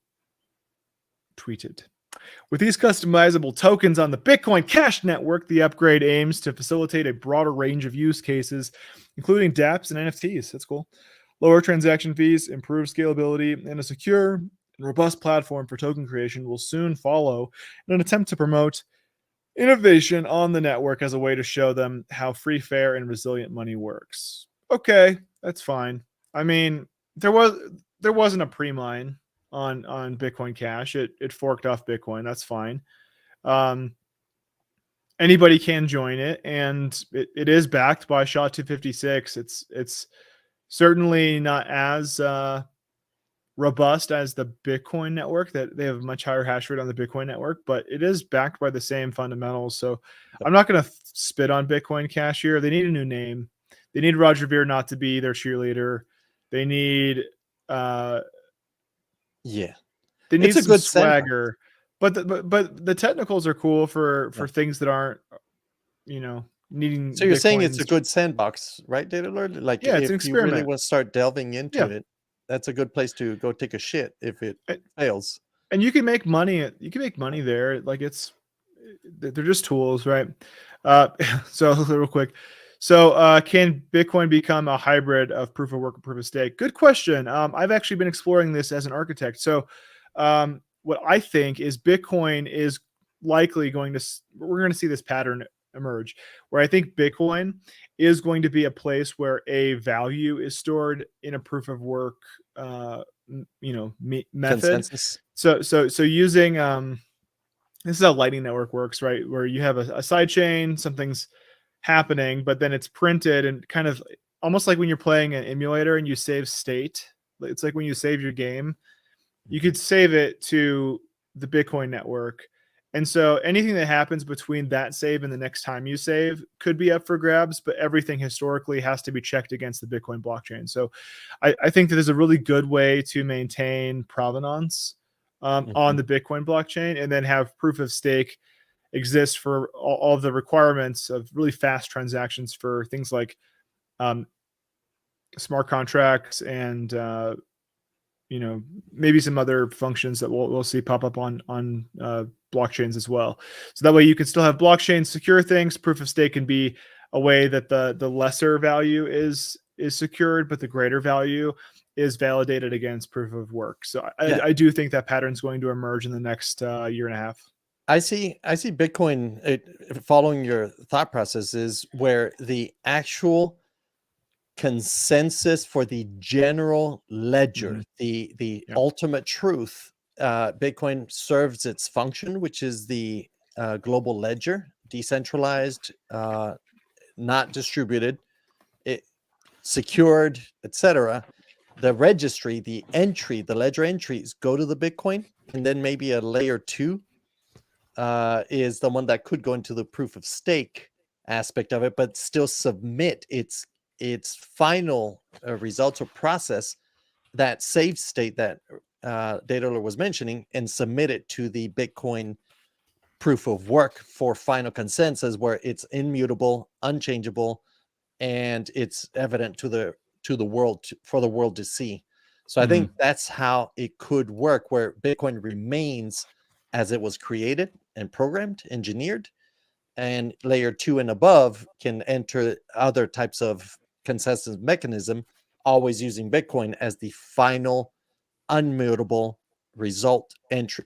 tweeted. With these customizable tokens on the Bitcoin Cash Network, the upgrade aims to facilitate a broader range of use cases, including dApps and NFTs. That's cool. Lower transaction fees, improved scalability, and a secure and robust platform for token creation will soon follow in an attempt to promote innovation on the network as a way to show them how free, fair, and resilient money works. Okay, that's fine. I mean, there wasn't a pre-mine on Bitcoin Cash. It forked off Bitcoin. That's fine. Anybody can join it, and it is backed by SHA-256. It's certainly not as robust as the Bitcoin network. That they have a much higher hash rate on the Bitcoin network, but it is backed by the same fundamentals. So I'm not going to spit on Bitcoin Cash here. They need a new name. They need Roger Ver not to be their cheerleader. They need they need some good swagger. But the technicals are cool for things that aren't needing. So you're saying it's a good sandbox, right, Data Lord? Like, yeah, it's if an experiment. you really want to start delving into it, that's a good place to go take a shit if it fails. And you can make money. You can make money there. Like they're just tools, right? So real quick. So can Bitcoin become a hybrid of proof of work and proof of stake? Good question. I've actually been exploring this as an architect. So what I think is Bitcoin is likely we're going to see this pattern emerge where I think Bitcoin is going to be a place where a value is stored in a proof of work, method. Consensus. So using, this is how Lightning Network works, right? Where you have a side chain, something's happening, but then it's printed and kind of almost like when you're playing an emulator and you save state. It's like when you save your game, you could save it to the Bitcoin network. And so anything that happens between that save and the next time you save could be up for grabs, but everything historically has to be checked against the Bitcoin blockchain. So I think that there's a really good way to maintain provenance on the Bitcoin blockchain, and then have proof of stake exist for all of the requirements of really fast transactions for things like smart contracts and maybe some other functions that we'll see pop up on blockchains as well. So that way you can still have blockchain secure things. Proof of stake can be a way that the lesser value is secured, but the greater value is validated against proof of work. So I do think that pattern is going to emerge in the next year and a half. I see Bitcoin, following your thought process, is where the actual consensus for the general ledger, the ultimate truth, Bitcoin serves its function, which is the global ledger, decentralized, not distributed, secured, etc. The registry, the ledger entries go to the Bitcoin, and then maybe a layer 2 is the one that could go into the proof of stake aspect of it, but still submit its final results or process, that save state that Daedalus was mentioning, and submit it to the Bitcoin proof of work for final consensus, where it's immutable, unchangeable, and it's evident to the world, for the world to see. So I think that's how it could work, where Bitcoin remains as it was created and programmed, engineered, and layer 2 and above can enter other types of consensus mechanism, always using Bitcoin as the final unmutable result entry,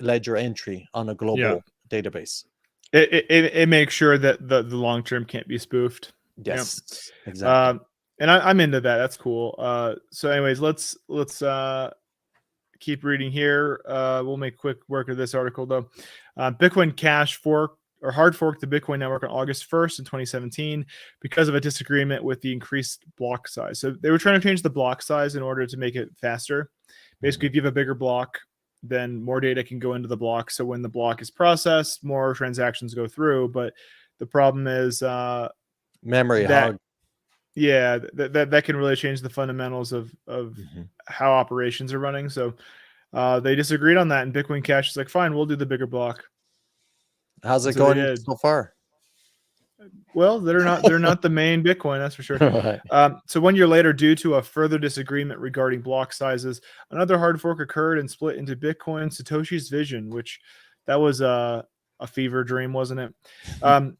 ledger entry on a global database. It makes sure that the long term can't be spoofed. Yes, exactly. And I'm into that. That's cool. So anyways, let's keep reading here. We'll make quick work of this article though. Bitcoin Cash fork or hard forked the Bitcoin network on August 1st in 2017 because of a disagreement with the increased block size. So they were trying to change the block size in order to make it faster. Basically, if you have a bigger block, then more data can go into the block. So when the block is processed, more transactions go through. But the problem is memory hog. Yeah, that can really change the fundamentals of how operations are running. So they disagreed on that, and Bitcoin Cash is like, fine, we'll do the bigger block. How's it going so far? Well, they're not the main Bitcoin, that's for sure. Right. So 1 year later, due to a further disagreement regarding block sizes, another hard fork occurred and split into Bitcoin Satoshi's Vision, which that was a fever dream, wasn't it?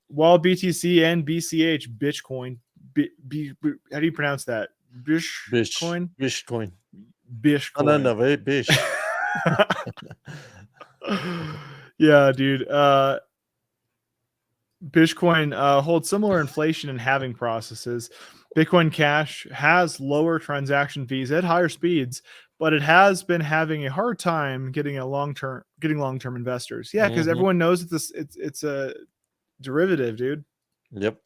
While BTC and BCH, Bitcoin, how do you pronounce that? Bitcoin? Bitcoin. Bitcoin. Bish. Yeah, dude. Bitcoin holds similar inflation and halving processes. Bitcoin Cash has lower transaction fees at higher speeds, but it has been having a hard time getting long-term investors. Yeah, because everyone knows that it's a derivative, dude. Yep.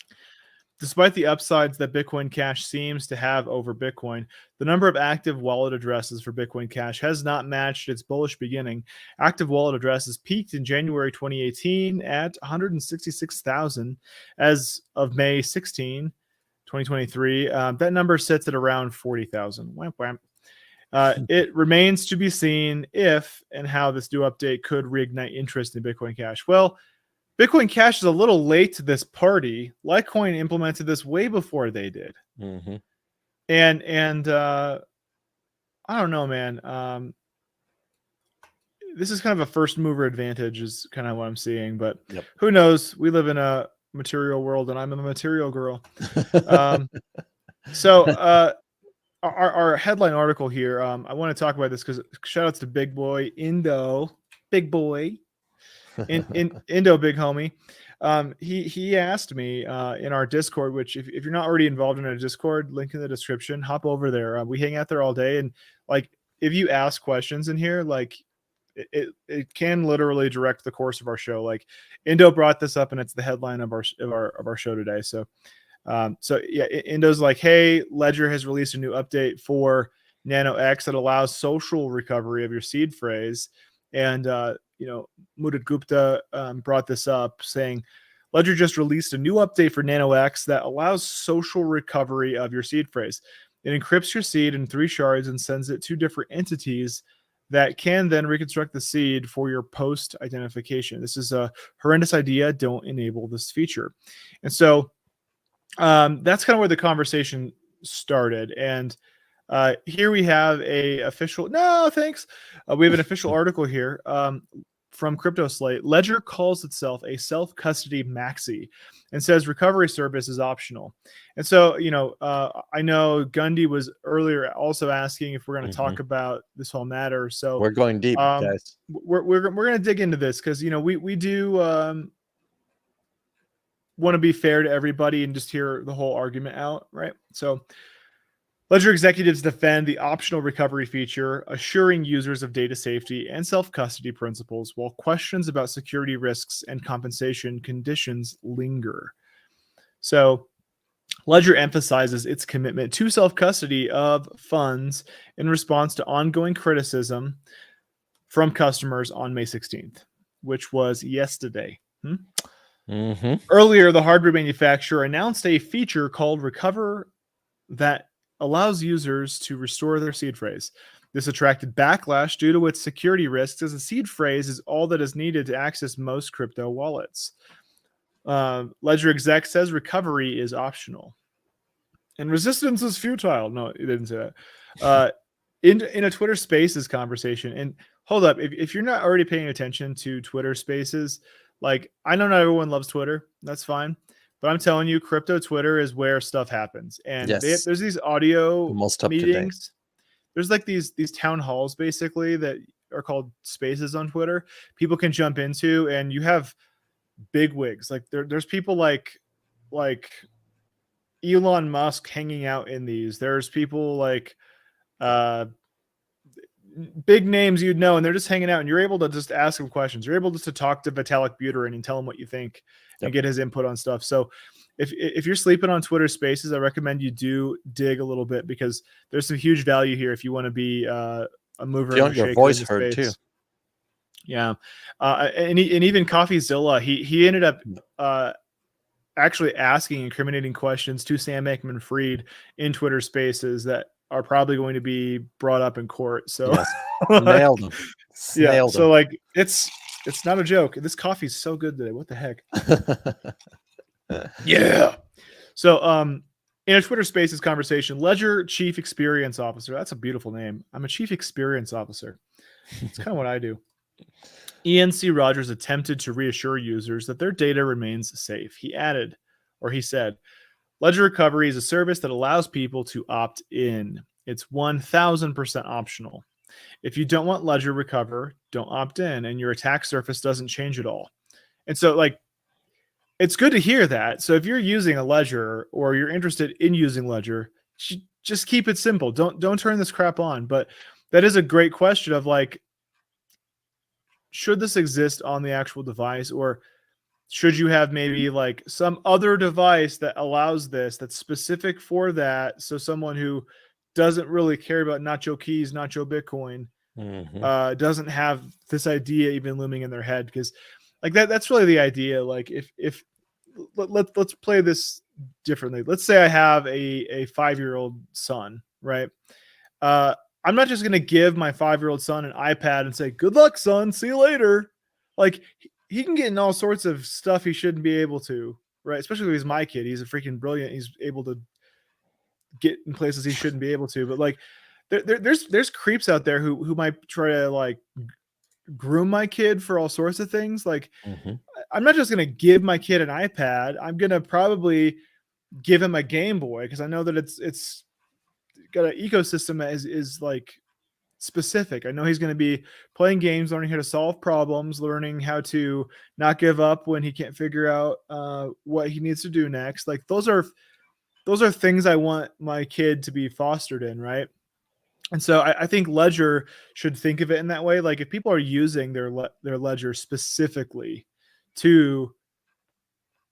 Despite the upsides that Bitcoin Cash seems to have over Bitcoin, the number of active wallet addresses for Bitcoin Cash has not matched its bullish beginning. Active wallet addresses peaked in January 2018 at 166,000. As of May 16, 2023, that number sits at around 40,000. Wham, wham. It remains to be seen if and how this new update could reignite interest in Bitcoin Cash. Well, Bitcoin Cash is a little late to this party. Litecoin implemented this way before they did. And I don't know, man. This is kind of a first mover advantage is kind of what I'm seeing, but who knows? We live in a material world and I'm a material girl. So our headline article here, I want to talk about this because shout outs to Big Boy Indo, Big Boy. Indo, big homie. He asked me in our Discord, which if you're not already involved in our Discord, link in the description, hop over there. We hang out there all day, and like if you ask questions in here, like it can literally direct the course of our show. Like Indo brought this up, and it's the headline of our show today. So yeah, Indo's like, hey, Ledger has released a new update for Nano X that allows social recovery of your seed phrase. And Mudit Gupta brought this up, saying Ledger just released a new update for NanoX that allows social recovery of your seed phrase. It encrypts your seed in 3 shards and sends it to different entities that can then reconstruct the seed for your post identification. This is a horrendous idea. Don't enable this feature. And so that's kind of where the conversation started. And here we have we have an official article here from CryptoSlate. Ledger calls itself a self-custody maxi and says recovery service is optional. And so, I know Gundy was earlier also asking if we're going to talk about this whole matter. So we're going deep, guys. We're going to dig into this because, we do want to be fair to everybody and just hear the whole argument out, right? So Ledger executives defend the optional recovery feature, assuring users of data safety and self-custody principles, while questions about security risks and compensation conditions linger. So Ledger emphasizes its commitment to self-custody of funds in response to ongoing criticism from customers on May 16th, which was yesterday. Earlier, the hardware manufacturer announced a feature called Recover that allows users to restore their seed phrase. This attracted backlash due to its security risks, as a seed phrase is all that is needed to access most crypto wallets. Ledger exec says recovery is optional. And resistance is futile. No, he didn't say that. In a Twitter Spaces conversation, and hold up, if you're not already paying attention to Twitter Spaces, like, I know not everyone loves Twitter. That's fine. But I'm telling you, crypto Twitter is where stuff happens. And Yes. there's these audio Most up to meetings. There's like these town halls basically that are called Spaces on Twitter. People can jump into, and you have big wigs. Like there's people like Elon Musk hanging out in these. There's people like big names you'd know, and they're just hanging out, and you're able to just ask them questions. You're able just to talk to Vitalik Buterin and tell him what you think and get his input on stuff. So if you're sleeping on Twitter Spaces, I recommend you do dig a little bit, because there's some huge value here if you want to be a mover. You want your voice heard too. Yeah. And even CoffeeZilla, he ended up actually asking incriminating questions to Sam Bankman-Fried in Twitter Spaces that are probably going to be brought up in court. So yes. Nailed them. Yeah. So like it's not a joke. This coffee's so good today. What the heck? Yeah. So in a Twitter Spaces conversation, Ledger Chief Experience Officer. That's a beautiful name. I'm a Chief Experience Officer. It's kind of what I do. Ian C. Rogers attempted to reassure users that their data remains safe. He said, Ledger Recovery is a service that allows people to opt in. It's 1000% optional. If you don't want Ledger Recover, don't opt in, and your attack surface doesn't change at all. And so, like, it's good to hear that. So if you're using a Ledger, or you're interested in using Ledger, just keep it simple. Don't turn this crap on. But that is a great question of, like, should this exist on the actual device, or should you have maybe like some other device that allows this, that's specific for that? So someone who doesn't really care about Nacho Keys, Nacho Bitcoin, doesn't have this idea even looming in their head. Because like that's really the idea. Like if let's play this differently. Let's say I have a 5-year-old son, right? I'm not just going to give my 5-year-old son an iPad and say, good luck, son, see you later. Like, he can get in all sorts of stuff he shouldn't be able to, right? Especially if he's my kid. He's a freaking brilliant. He's able to get in places he shouldn't be able to. But like, there's creeps out there who might try to like groom my kid for all sorts of things. Like, I'm not just going to give my kid an iPad. I'm going to probably give him a Game Boy, because I know that it's got an ecosystem that is like specific. I know he's going to be playing games, learning how to solve problems, learning how to not give up when he can't figure out what he needs to do next. Like those are things I want my kid to be fostered in, right? And so I think Ledger should think of it in that way. Like if people are using their Ledger specifically to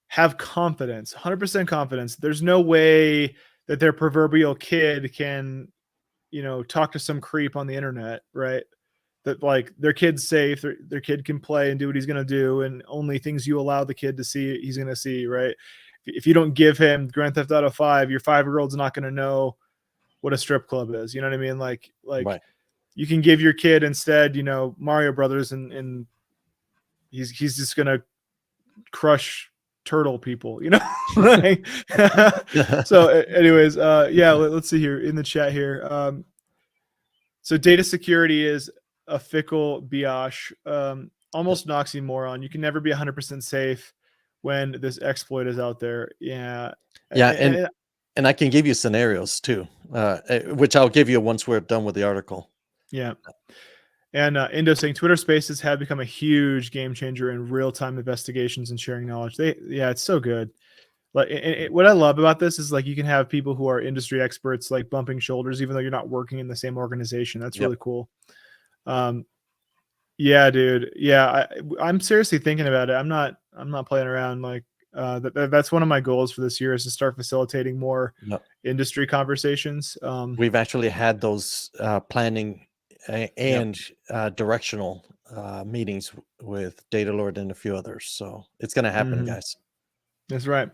have confidence, 100% confidence, there's no way that their proverbial kid can, talk to some creep on the internet, right? that like their kid's safe, their kid can play and do what he's going to do, and only things you allow the kid to see he's going to see, right? If you don't give him Grand Theft Auto 5, your 5-year-old's not going to know what a strip club is. You know what I mean? Like Right. you can give your kid instead, you know, Mario Brothers, and he's just going to crush turtle people, you know. Like, so anyways, yeah, let's see here in the chat here. So data security is a fickle biatch, almost an oxymoron. You can never be 100% safe when this exploit is out there. Yeah. And I can give you scenarios too, which I'll give you once we're done with the article. Yeah. And Indo saying Twitter Spaces have become a huge game changer in real-time investigations and sharing knowledge. Yeah, it's so good. Like, what I love about this is like you can have people who are industry experts like bumping shoulders, even though you're not working in the same organization. That's really cool. Yeah, dude. Yeah, I'm seriously thinking about it. I'm not playing around. Like, that's one of my goals for this year is to start facilitating more industry conversations. We've actually had those planning and directional meetings with DataLord and a few others. So it's going to happen, guys. That's right.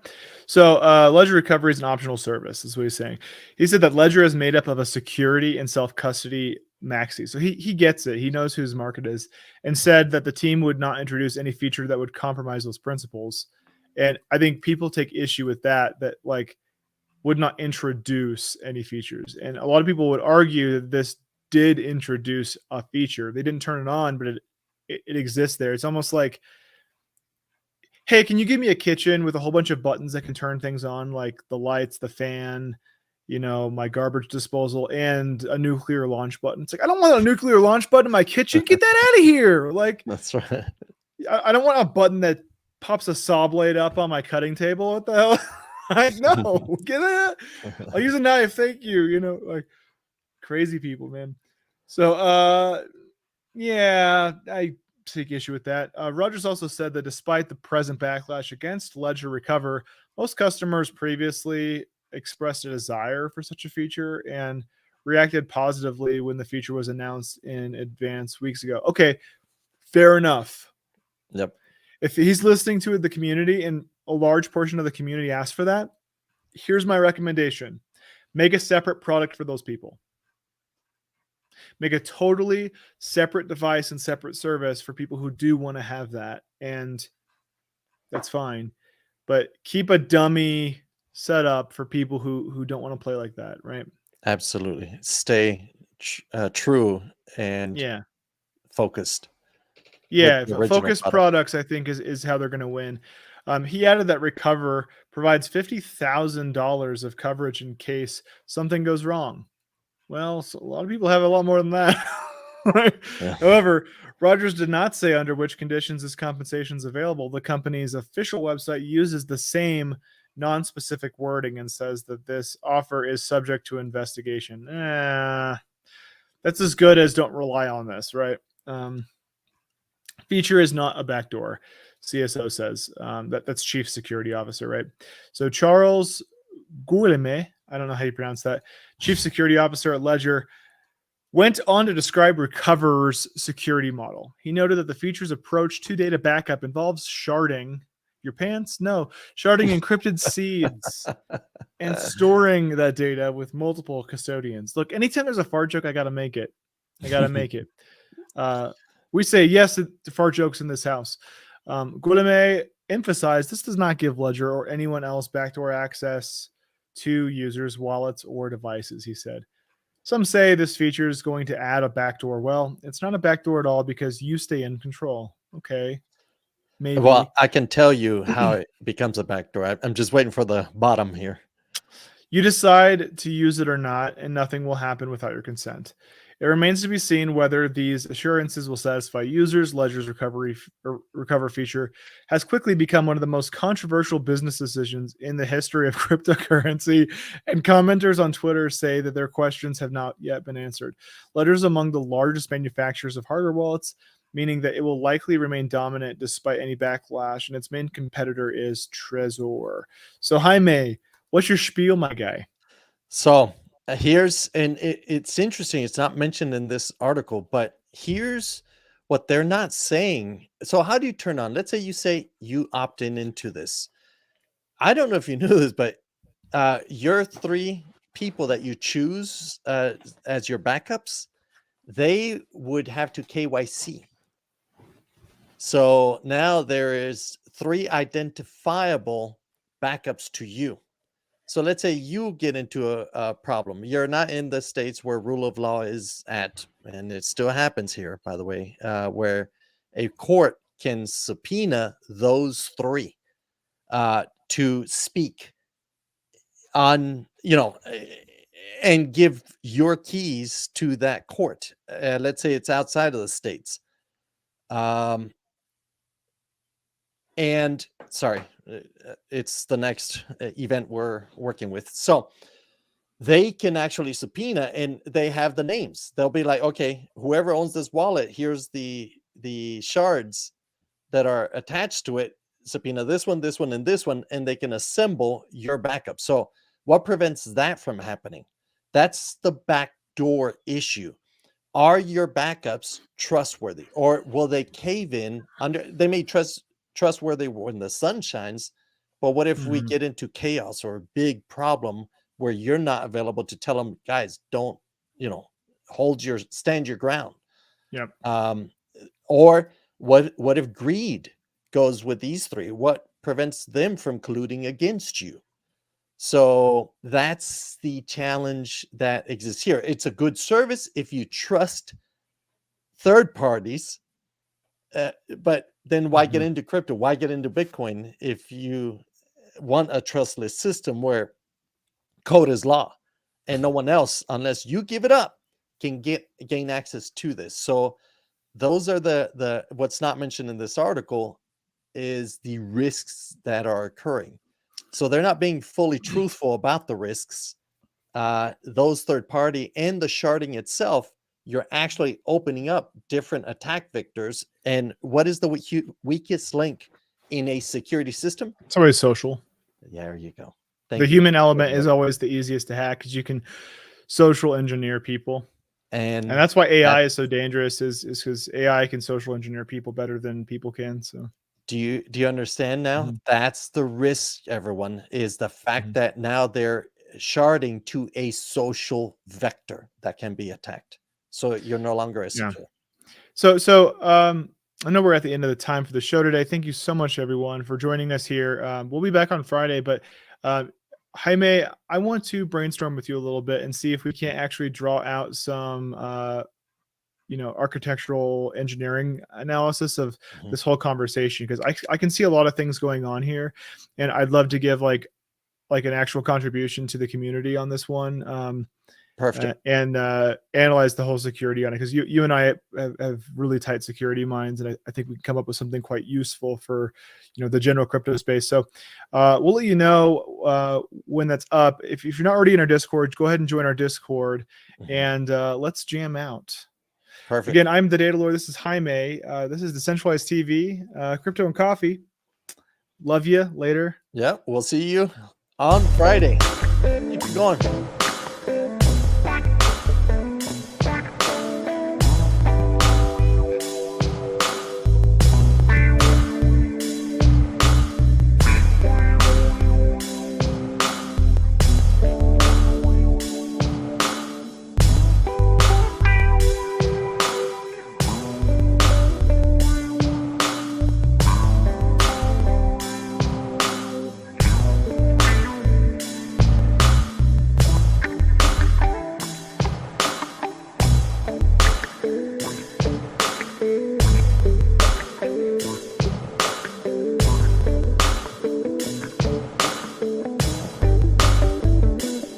So Ledger Recovery is an optional service, is what he's saying. He said that Ledger is made up of a security and self-custody maxi. So he gets it. He knows who his market is, and said that the team would not introduce any feature that would compromise those principles. And I think people take issue with that like would not introduce any features. And a lot of people would argue that this did introduce a feature. They didn't turn it on, but it exists there. It's almost like, hey, can you give me a kitchen with a whole bunch of buttons that can turn things on, like the lights, the fan, you know, my garbage disposal, and a nuclear launch button? It's like, I don't want a nuclear launch button in my kitchen. Get that out of here. Like, that's right. I don't want a button that pops a saw blade up on my cutting table. What the hell? Like, no, get it. I'll use a knife. Thank you. You know, like crazy people, man. So, yeah, I take issue with that. Rogers also said that despite the present backlash against Ledger Recover, most customers previously expressed a desire for such a feature and reacted positively when the feature was announced in advance weeks ago. Okay, fair enough. Yep. If he's listening to the community and a large portion of the community asked for that, here's my recommendation. Make a separate product for those people. Make a totally separate device and separate service for people who do want to have that. And that's fine. But keep a dummy set up for people who don't want to play like that, right? Absolutely. Stay true and focused. Yeah, focused products, I think, is how they're going to win. He added that Recover provides $50,000 of coverage in case something goes wrong. Well, so a lot of people have a lot more than that. Right? Yeah. However, Rogers did not say under which conditions this compensation is available. The company's official website uses the same non-specific wording and says that this offer is subject to investigation. That's as good as don't rely on this, right? Feature is not a backdoor, CSO says. That's Chief Security Officer, right? So Charles Guillemette, I don't know how you pronounce that, Chief Security Officer at Ledger, went on to describe Recover's security model. He noted that the feature's approach to data backup involves sharding your pants? No, sharding encrypted seeds and storing that data with multiple custodians. Look, anytime there's a fart joke, I got to make it. We say yes to fart jokes in this house. Guillemette emphasized this does not give Ledger or anyone else backdoor access to users' wallets or devices, he said. Some say this feature is going to add a backdoor. Well, it's not a backdoor at all because you stay in control. Okay. Maybe. Well, I can tell you how it becomes a backdoor. I'm just waiting for the bottom here. You decide to use it or not, and nothing will happen without your consent. It remains to be seen whether these assurances will satisfy users. Ledger's Recover feature has quickly become one of the most controversial business decisions in the history of cryptocurrency, and commenters on Twitter say that their questions have not yet been answered. Ledger is among the largest manufacturers of hardware wallets, meaning that it will likely remain dominant despite any backlash, and its main competitor is Trezor. So, Jaime, what's your spiel, my guy? So, it's interesting. It's not mentioned in this article, but here's what they're not saying. So how do you turn on? Let's say you opt into this. I don't know if you knew this, but your 3 people that you choose as your backups, they would have to KYC. So now there is 3 identifiable backups to you. So let's say you get into a problem. You're not in the states where rule of law is at, and it still happens here, by the way, where a court can subpoena those 3 to speak on, and give your keys to that court. Let's say it's outside of the states. And sorry, it's the next event we're working with. So they can actually subpoena, and they have the names. They'll be like, okay, whoever owns this wallet, here's the shards that are attached to it. Subpoena this one, and this one, and they can assemble your backup. So what prevents that from happening? That's the backdoor issue. Are your backups trustworthy, or will they cave in under? They may trustworthy when the sun shines, but what if we get into chaos or a big problem where you're not available to tell them, guys, don't, stand your ground? Yep. Or what if greed goes with these 3? What prevents them from colluding against you? So that's the challenge that exists here. It's a good service if you trust third parties, but then why get into crypto? Why get into Bitcoin if you want a trustless system where code is law and no one else, unless you give it up, can gain access to this? So those are the what's not mentioned in this article is the risks that are occurring. So they're not being fully truthful about the risks. Those third party and the sharding itself, you're actually opening up different attack vectors. And what is the weakest link in a security system? It's always social. There you go. The human element is always the easiest to hack because you can social engineer people. And that's why AI is so dangerous, is because AI can social engineer people better than people can. So do you understand now? That's the risk, everyone, is the fact that now they're sharding to a social vector that can be attacked. So you're no longer as secure. So I know we're at the end of the time for the show today. Thank you so much, everyone, for joining us here. We'll be back on Friday, but Jaime, I want to brainstorm with you a little bit and see if we can't actually draw out some architectural engineering analysis of this whole conversation, because I can see a lot of things going on here, and I'd love to give like an actual contribution to the community on this one. Perfect. And analyze the whole security on it, because you and I have really tight security minds, and I think we can come up with something quite useful for the general crypto space. So we'll let you know when that's up. If you're not already in our Discord, go ahead and join our Discord, and let's jam out. Perfect. Again, I'm the Data Lord. This is Jaime. This is Decentralized TV, Crypto and Coffee. Love you. Later. Yeah, we'll see you on Friday. Keep it going.